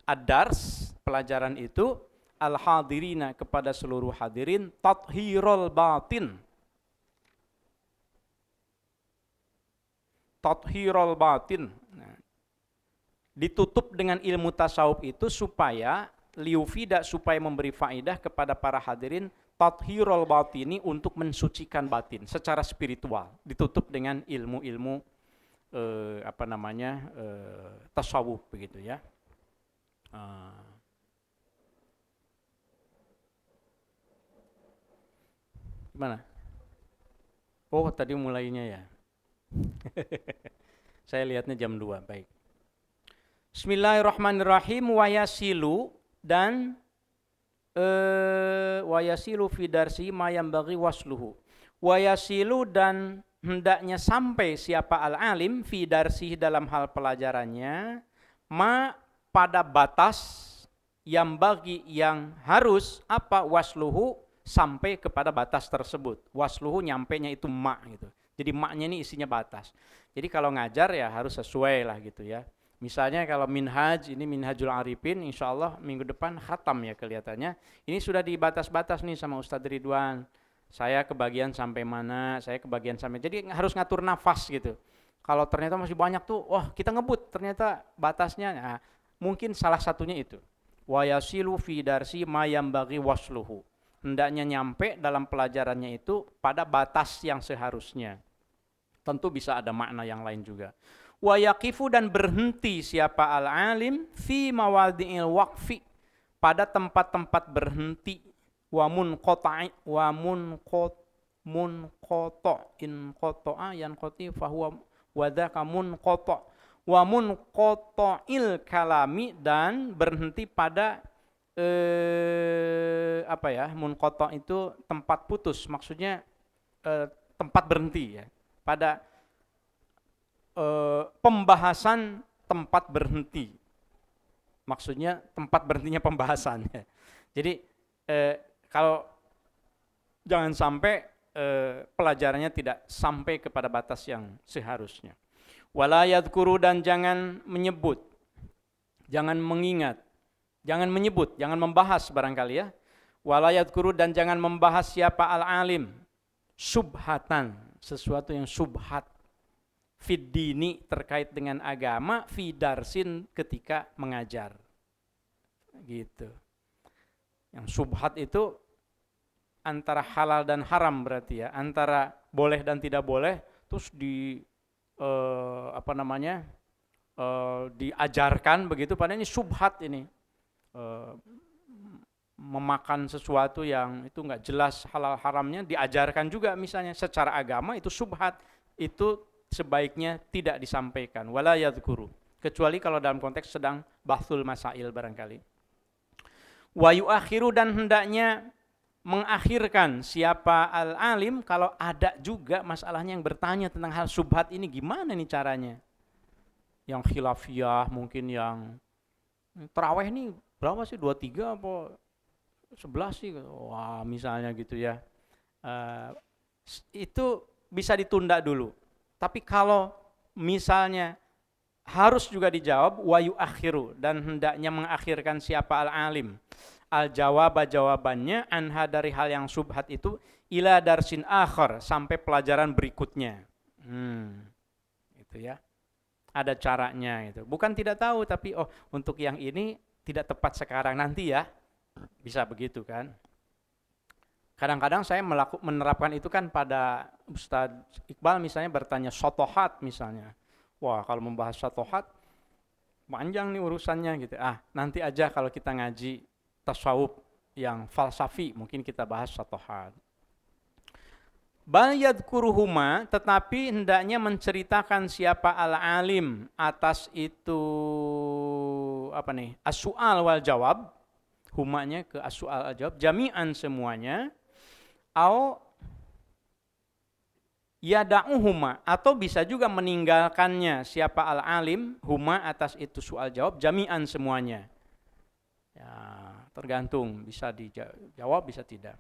ad-dars, pelajaran itu, al-hadirina, kepada seluruh hadirin, tathhirul batin. Tathhirul batin. Nah, ditutup dengan ilmu tasawuf itu supaya liufida, supaya memberi faidah kepada para hadirin, tathhirul batini, untuk mensucikan batin secara spiritual, ditutup dengan ilmu-ilmu tasawuf begitu ya. Gimana? Oh, tadi mulainya ya. Saya lihatnya jam 2, baik. Bismillahirrahmanirrahim. Wayasilu, dan wayasilu fi darsi ma yambaghi wasluhu. Wayasilu, dan hendaknya sampai siapa al-alim fi darsi, dalam hal pelajarannya, ma, pada batas, yang bagi, yang harus apa, wasluhu, sampai kepada batas tersebut. Wasluhu, nyampenya itu ma gitu. Jadi maknya ini isinya batas. Jadi kalau ngajar ya harus sesuai lah gitu ya. Misalnya kalau minhaj, ini minhajul arifin, insya Allah minggu depan khatam ya kelihatannya. Ini sudah di batas-batas nih sama Ustadz Ridwan. Saya kebagian sampai mana, saya kebagian sampai. Jadi harus ngatur nafas gitu. Kalau ternyata masih banyak tuh, wah kita ngebut, ternyata batasnya. Nah, mungkin salah satunya itu. Wa yasilu fi darsi ma yambaghi wasluhu. Hendaknya nyampe dalam pelajarannya itu pada batas yang seharusnya. Tentu bisa ada makna yang lain juga. Wa yaqifu, dan berhenti siapa al-alim fi mawadhi'il waqfi, pada tempat-tempat berhenti. Wa munqata'i, wa munqata' in qata'a yanqati fa huwa wa dzaka munqata'. Wa munqata'il kalami, dan berhenti pada munqata' itu tempat putus, maksudnya tempat berhenti ya. Pada pembahasan tempat berhenti, maksudnya tempat berhentinya pembahasan. Jadi kalau jangan sampai pelajarannya tidak sampai kepada batas yang seharusnya. Wala yadhkuru, dan jangan menyebut, jangan mengingat, jangan menyebut, jangan membahas barangkali ya. Wala yadhkuru, dan jangan membahas siapa al-alim subhatan, sesuatu yang subhat, fid dini, terkait dengan agama, fi darsin, ketika mengajar. Gitu. Yang subhat itu antara halal dan haram berarti ya, antara boleh dan tidak boleh, terus diajarkan begitu, padahal ini syubhat ini. Memakan sesuatu yang itu nggak jelas halal haramnya diajarkan juga misalnya secara agama, itu syubhat, itu sebaiknya tidak disampaikan. Wala yadhkuru, kecuali kalau dalam konteks sedang bahsul masail barangkali. Wa yuakhiru, dan hendaknya mengakhirkan siapa al-alim kalau ada juga masalahnya yang bertanya tentang hal syubhat ini, gimana nih caranya. Yang khilafiyah, mungkin yang tarawih nih berapa sih, 23 apa 11 sih, wah misalnya gitu ya. Itu bisa ditunda dulu. Tapi kalau misalnya harus juga dijawab, wa yuakhiru, dan hendaknya mengakhirkan siapa al-alim al-jawaba, jawabannya, anha, dari hal yang syubhat itu, ila darsin akhar, sampai pelajaran berikutnya. Itu ya. Ada caranya itu. Bukan tidak tahu, tapi untuk yang ini tidak tepat sekarang, nanti ya. Bisa begitu kan. Kadang-kadang saya menerapkan itu kan pada Ustadz Iqbal misalnya bertanya syatohat misalnya. Wah, kalau membahas syatohat panjang nih urusannya gitu. Nanti aja kalau kita ngaji tasawuf yang falsafi mungkin kita bahas syatohat. Bal yadhkuruhuma, tetapi hendaknya menceritakan siapa al-alim atas itu as-su'al wal jawab, humanya ke as-su'al al jawab, jami'an semuanya, au yada'uhuma, atau bisa juga meninggalkannya siapa al-alim huma atas itu su'al jawab, jami'an semuanya. Ya, tergantung, bisa dijawab bisa tidak.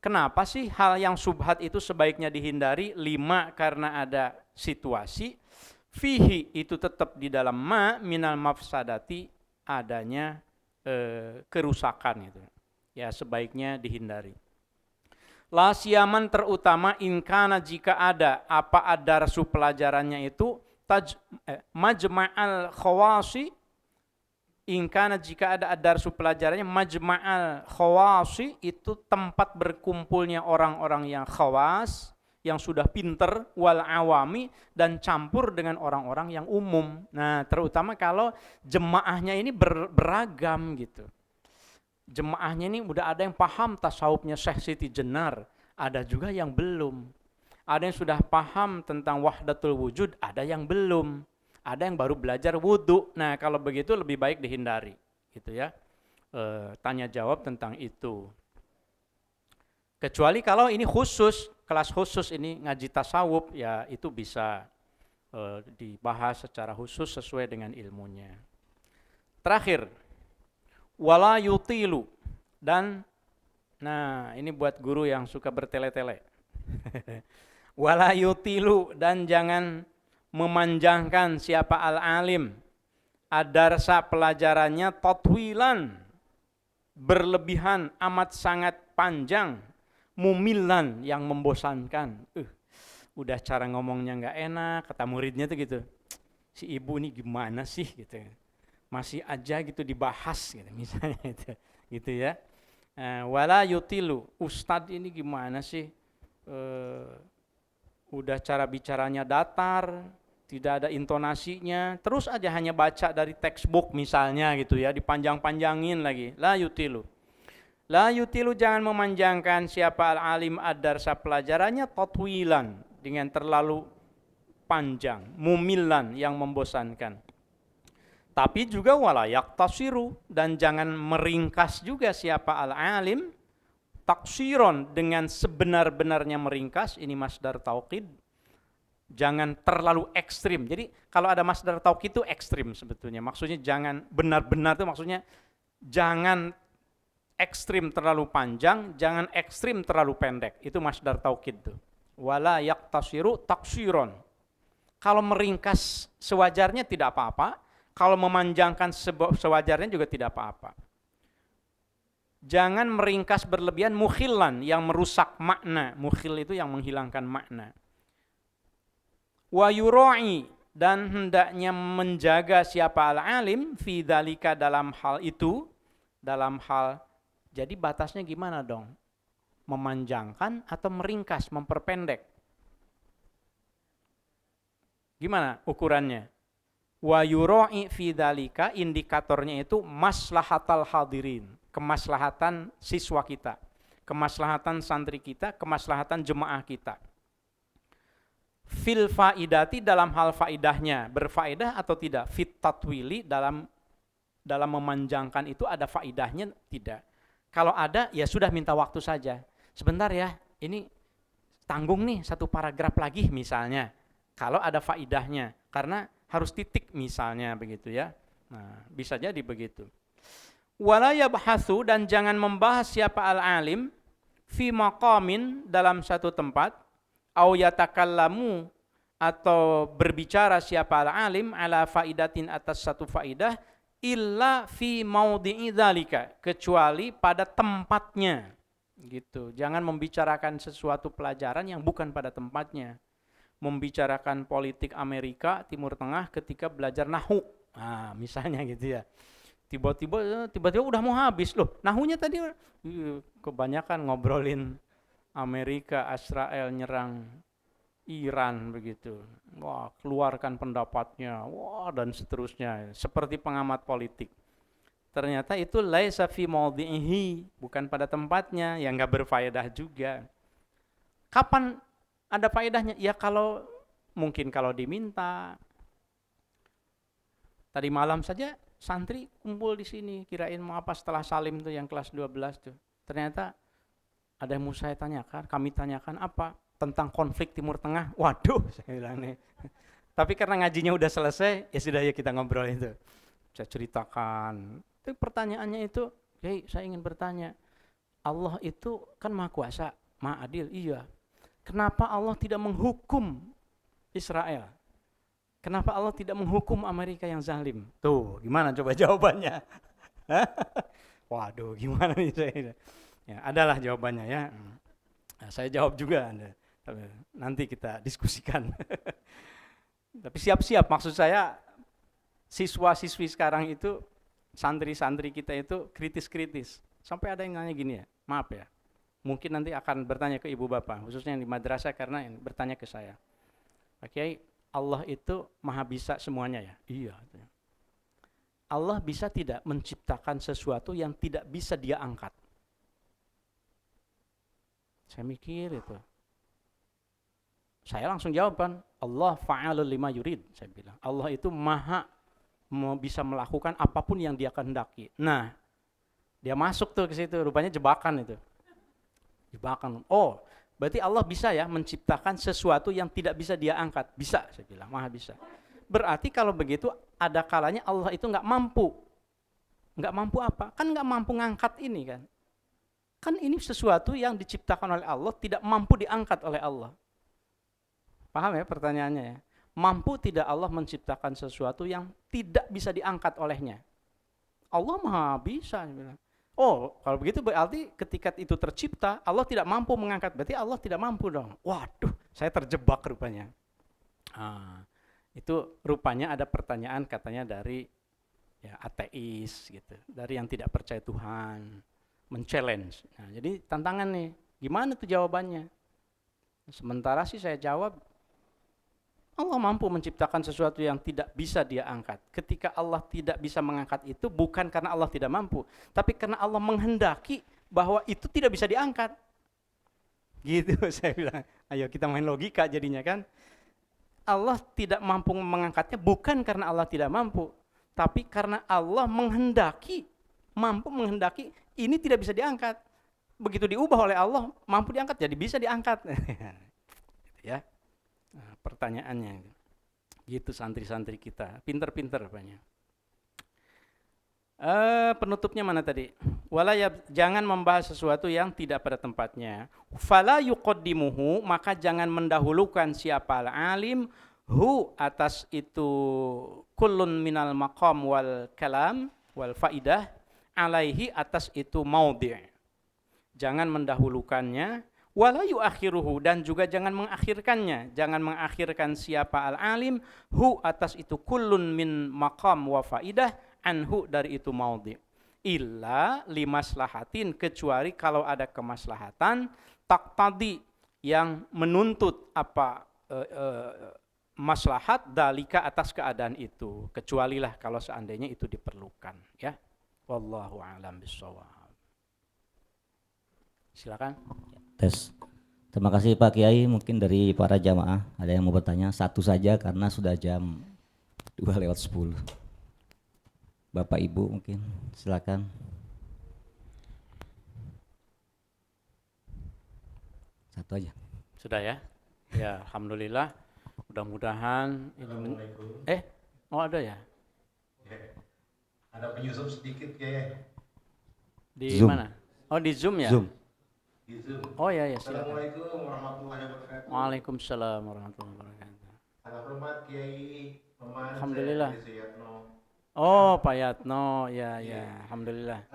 Kenapa sih hal yang syubhat itu sebaiknya dihindari? 5, karena ada situasi. Fihi, itu tetap di dalam minal mafsadati, adanya kerusakan itu. Ya, sebaiknya dihindari. La siyaman, terutama inkana, jika ada apa adarsu pelajarannya itu majma'al khawasi, ingkana, jika ada adarsu pelajarannya majma'al khawasi, itu tempat berkumpulnya orang-orang yang khawas, yang sudah pinter, wal awami, dan campur dengan orang-orang yang umum. Nah, terutama kalau jemaahnya ini beragam gitu. Jemaahnya ini udah ada yang paham tasawufnya Syekh Siti Jenar, ada juga yang belum. Ada yang sudah paham tentang wahdatul wujud, ada yang belum. Ada yang baru belajar wudhu. Nah, kalau begitu lebih baik dihindari, gitu ya. Tanya jawab tentang itu. Kecuali kalau ini khusus, kelas khusus ini ngaji tasawuf, ya itu bisa dibahas secara khusus sesuai dengan ilmunya. Terakhir, wala yutilu, dan nah ini buat guru yang suka bertele-tele. Wala yutilu, dan jangan memanjangkan siapa al-alim adarsa pelajarannya tatwilan, berlebihan, amat sangat panjang, mumillan, yang membosankan. Udah cara ngomongnya nggak enak, kata muridnya tuh gitu, si ibu ini gimana sih gitu, masih aja gitu dibahas gitu misalnya itu, gitu ya. Wala yutilu, ustadz ini gimana sih, udah cara bicaranya datar, tidak ada intonasinya, terus aja hanya baca dari textbook misalnya gitu ya, dipanjang-panjangin lagi. La yutilu, jangan memanjangkan siapa al-alim ad-darsa pelajarannya tatwilan, dengan terlalu panjang, mumillan, yang membosankan. Tapi juga wala yaktasiru, dan jangan meringkas juga siapa al-alim taksiron, dengan sebenar-benarnya meringkas. Ini masdar taukid, jangan terlalu ekstrim. Jadi kalau ada masdar taukid itu ekstrim sebetulnya, maksudnya jangan benar-benar, itu maksudnya jangan ekstrim terlalu panjang, jangan ekstrim terlalu pendek. Itu masdar taukid tuh. Wala yaktasiru taksiron. Kalau meringkas sewajarnya tidak apa-apa, kalau memanjangkan sewajarnya juga tidak apa-apa. Jangan meringkas berlebihan, mukhillan, yang merusak makna. Mukhil itu yang menghilangkan makna. Wa yura'i, dan hendaknya menjaga siapa al-alim fi dzalika, dalam hal itu, dalam hal, jadi batasnya gimana dong? Memanjangkan atau meringkas, memperpendek? Gimana ukurannya? Wa yura'i fi dzalika, indikatornya itu maslahatal hadirin, kemaslahatan siswa kita, kemaslahatan santri kita, kemaslahatan jemaah kita. Fil faidati, dalam hal faidahnya, berfaedah atau tidak? Fit tatwili, dalam memanjangkan itu ada faidahnya tidak? Kalau ada, ya sudah, minta waktu saja. Sebentar ya, ini tanggung nih satu paragraf lagi misalnya. Kalau ada faidahnya, karena harus titik misalnya begitu ya. Nah, bisa jadi begitu. Wala yabhasu, dan jangan membahas siapa al-alim fi maqamin, dalam satu tempat, au yatakallamu, atau berbicara siapa al-alim ala faidatin, atas satu faidah, illa fi maudhi'i dzalika, kecuali pada tempatnya. Gitu. Jangan membicarakan sesuatu pelajaran yang bukan pada tempatnya. Membicarakan politik Amerika Timur Tengah ketika belajar nahu, nah misalnya gitu ya, tiba-tiba udah mau habis loh nahunya tadi, kebanyakan ngobrolin Amerika, Israel nyerang Iran begitu, wah keluarkan pendapatnya, wah dan seterusnya, seperti pengamat politik. Ternyata itu laisa fi maudhihi, bukan pada tempatnya, yang nggak berfaedah juga. Kapan ada faedahnya? Ya kalau mungkin kalau diminta. Tadi malam saja santri kumpul di sini, kirain mau apa setelah salim tuh yang kelas 12 tuh. Ternyata ada yang mau saya tanyakan, kami tanyakan apa? Tentang konflik Timur Tengah. Waduh, saya bilang nih. Tapi karena ngajinya udah selesai, ya sudah ya kita ngobrol itu. Saya ceritakan. Tapi pertanyaannya itu, "Hey, saya ingin bertanya. Allah itu kan Maha Kuasa, Maha Adil." Iya. Kenapa Allah tidak menghukum Israel? Kenapa Allah tidak menghukum Amerika yang zalim? Tuh, gimana coba jawabannya? Waduh, gimana nih saya? Ya, adalah jawabannya ya. Nah, saya jawab juga, nanti kita diskusikan. Tapi siap-siap, maksud saya siswa-siswi sekarang itu, santri-santri kita itu kritis-kritis. Sampai ada yang nanya gini ya, maaf ya, mungkin nanti akan bertanya ke ibu bapak, khususnya yang di madrasah, karena yang bertanya ke saya, Pak Kiai, Allah itu maha bisa semuanya ya? Iya. Allah bisa tidak menciptakan sesuatu yang tidak bisa dia angkat? Saya mikir itu. Saya langsung jawab kan, Allah fa'alul lima yurid, saya bilang. Allah itu maha bisa melakukan apapun yang dia kehendaki. Nah, dia masuk tuh ke situ, rupanya jebakan itu. Jebakan. Oh, berarti Allah bisa ya menciptakan sesuatu yang tidak bisa dia angkat. Bisa, saya bilang, maha bisa. Berarti kalau begitu ada kalanya Allah itu nggak mampu. Nggak mampu apa? Kan nggak mampu ngangkat ini kan. Kan ini sesuatu yang diciptakan oleh Allah, tidak mampu diangkat oleh Allah. Paham ya pertanyaannya ya? Mampu tidak Allah menciptakan sesuatu yang tidak bisa diangkat olehnya? Allah maha bisa. Saya bilang. Oh, kalau begitu berarti ketika itu tercipta, Allah tidak mampu mengangkat. Berarti Allah tidak mampu dong. Waduh, saya terjebak rupanya. Itu rupanya ada pertanyaan katanya dari ya, ateis gitu, dari yang tidak percaya Tuhan, men-challenge. Nah, jadi tantangan nih, gimana tuh jawabannya? Sementara sih saya jawab, Allah mampu menciptakan sesuatu yang tidak bisa dia angkat. Ketika Allah tidak bisa mengangkat itu bukan karena Allah tidak mampu, tapi karena Allah menghendaki bahwa itu tidak bisa diangkat. Gitu saya bilang. Ayo kita main logika jadinya kan. Allah tidak mampu mengangkatnya bukan karena Allah tidak mampu, tapi karena Allah menghendaki, mampu menghendaki ini tidak bisa diangkat. Begitu diubah oleh Allah, mampu diangkat jadi bisa diangkat. Ya. Nah, pertanyaannya gitu, santri-santri kita pinter-pinter banyak. Penutupnya mana tadi? Jangan membahas sesuatu yang tidak pada tempatnya. Fala yuqaddimuhu, maka jangan mendahulukan siapa al-alim hu, atas itu kullun minal maqam wal kalam wal faidah, alaihi, atas itu maudhi'. Jangan mendahulukannya. Wala yuakhiruhu, dan juga jangan mengakhirkannya. Jangan mengakhirkan siapa al-alim hu, atas itu kullun min maqam wa faidah, anhu, dari itu maudhi'. Illa limaslahatin, kecuali kalau ada kemaslahatan taqtadi, yang menuntut apa maslahat dalika atas keadaan itu, kecualilah kalau seandainya itu diperlukan, ya. Wallahu a'lam bishawab. Silakan. Tes. Terima kasih Pak Kiai. Mungkin dari para jamaah ada yang mau bertanya, satu saja karena sudah jam 2:10. Bapak Ibu mungkin silakan. Satu aja. Sudah ya? Ya, alhamdulillah. Mudah-mudahan ini oh ada ya? Ada penyusup sedikit kayak Di Zoom. mana? Oh, di Zoom ya? Zoom. di Zoom. Oh ya ya, silakan. Assalamualaikum warahmatullahi wabarakatuh. Waalaikumsalam warahmatullahi wabarakatuh. Salam hormat Kiai Paman. Alhamdulillah. Saya Suyatno. Oh, Pak Yatno, ya ya, alhamdulillah.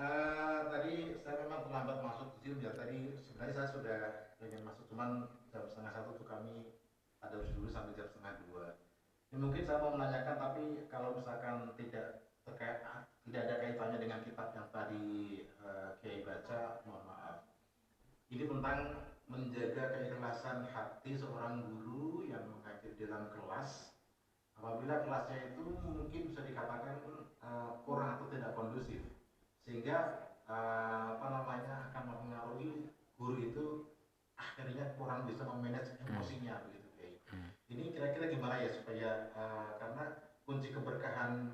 Tadi saya memang terlambat masuk Zoom ya. Tadi sebenarnya saya sudah ingin masuk, cuman jam 1:30 tuh kami ada dulu sampai jam 1:30. Ini mungkin saya mau menanyakan, tapi kalau misalkan tidak ada kaitannya dengan kitab yang tadi Kiai baca, mohon maaf. Ini tentang menjaga keikhlasan hati seorang guru yang mengajar dalam kelas apabila kelasnya itu mungkin bisa dikatakan kurang atau tidak kondusif, sehingga akan mempengaruhi guru itu akhirnya kurang bisa memanage emosinya begitu kayak. Ini kira-kira gimana ya supaya karena kunci keberkahan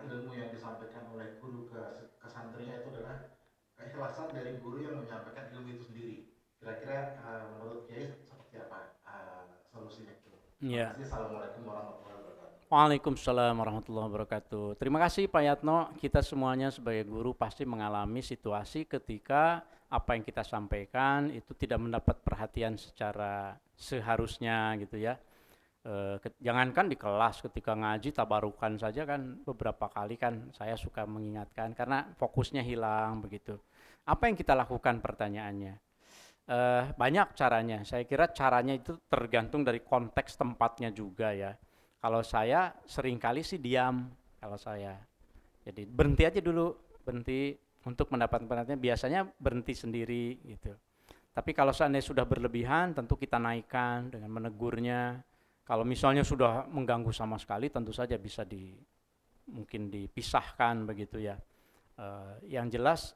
ilmu yang disampaikan oleh guru ke santrinya itu adalah keikhlasan dari guru yang menyampaikan ilmu itu sendiri. Kira-kira menurut Kiai seperti apa solusinya itu? Ya. Assalamualaikum warahmatullahi wabarakatuh. Waalaikumsalam warahmatullahi wabarakatuh. Terima kasih Pak Yatno. Kita semuanya sebagai guru pasti mengalami situasi ketika apa yang kita sampaikan itu tidak mendapat perhatian secara seharusnya gitu ya. Jangankan di kelas, ketika ngaji tabarukan saja kan beberapa kali kan saya suka mengingatkan karena fokusnya hilang begitu. Apa yang kita lakukan pertanyaannya? Banyak caranya. Saya kira caranya itu tergantung dari konteks tempatnya juga ya. Kalau saya seringkali sih diam kalau saya. Jadi berhenti aja dulu, berhenti untuk mendapat perhatian. Biasanya berhenti sendiri gitu. Tapi kalau seandainya sudah berlebihan, tentu kita naikkan dengan menegurnya. Kalau misalnya sudah mengganggu sama sekali, tentu saja bisa mungkin dipisahkan begitu ya. Yang jelas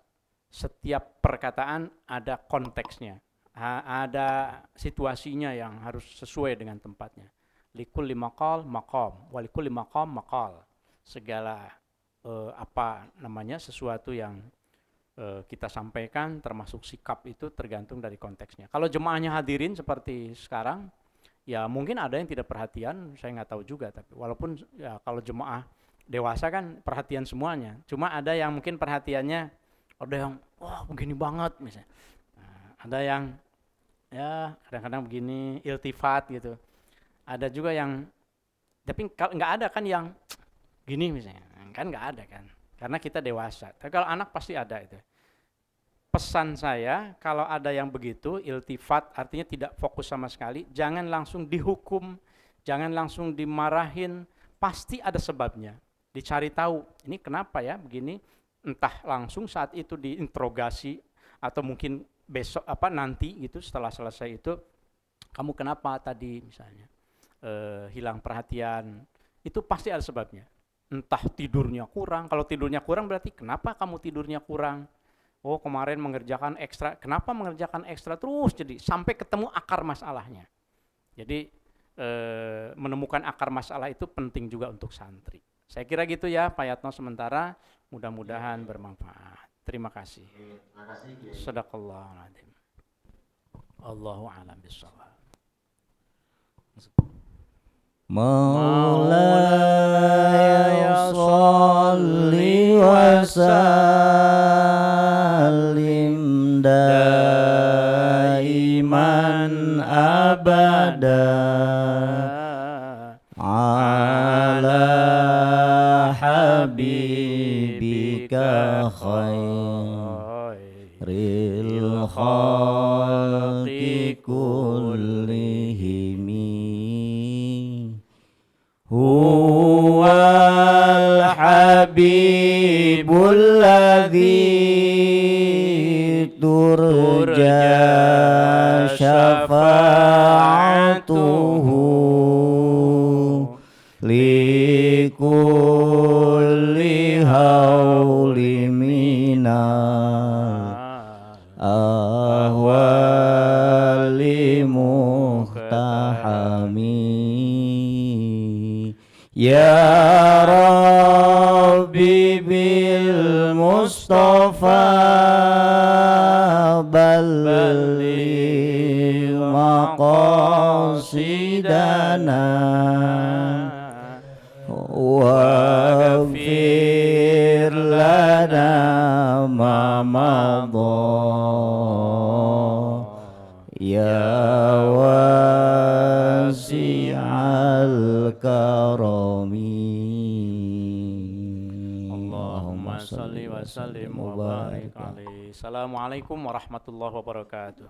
setiap perkataan ada konteksnya, ada situasinya yang harus sesuai dengan tempatnya. Likulli maqal maqam, walikulli maqam maqal. Segala sesuatu yang kita sampaikan termasuk sikap itu tergantung dari konteksnya. Kalau jemaahnya hadirin seperti sekarang, ya mungkin ada yang tidak perhatian, saya nggak tahu juga. Tapi walaupun ya kalau jemaah dewasa kan perhatian semuanya. Cuma ada yang mungkin perhatiannya, ada yang wah begini banget misalnya. Ada yang ya kadang-kadang begini iltifat gitu. Ada juga yang, tapi nggak ada kan yang gini misalnya, kan nggak ada kan, karena kita dewasa. Tapi kalau anak pasti ada itu. Pesan saya, kalau ada yang begitu, iltifat artinya tidak fokus sama sekali, jangan langsung dihukum, jangan langsung dimarahin, pasti ada sebabnya. Dicari tahu, ini kenapa ya begini, entah langsung saat itu diinterogasi, atau mungkin besok nanti gitu setelah selesai itu, kamu kenapa tadi misalnya hilang perhatian, itu pasti ada sebabnya. Entah tidurnya kurang, kalau tidurnya kurang berarti kenapa kamu tidurnya kurang? Oh kemarin mengerjakan ekstra, kenapa mengerjakan ekstra terus, jadi sampai ketemu akar masalahnya. Jadi menemukan akar masalah itu penting juga untuk santri. Saya kira gitu ya Pak Yatno sementara, mudah-mudahan bermanfaat. Terima kasih. Terima kasih Kiai. Shadaqallahul adzim. Allahu a'lam bishawab. Maulaya sholli wa sallim daiman abada ala habibika khairil khalqi kullihimi. لكل هول من الأهوال مقتحم يا ربي بالمصطفى بلغ مقاصدنا واغفر لنا ما مضى يا واسع الكرم Allahumma salli wa sallim wa barik alaihi. Assalamualaikum warahmatullahi wabarakatuh.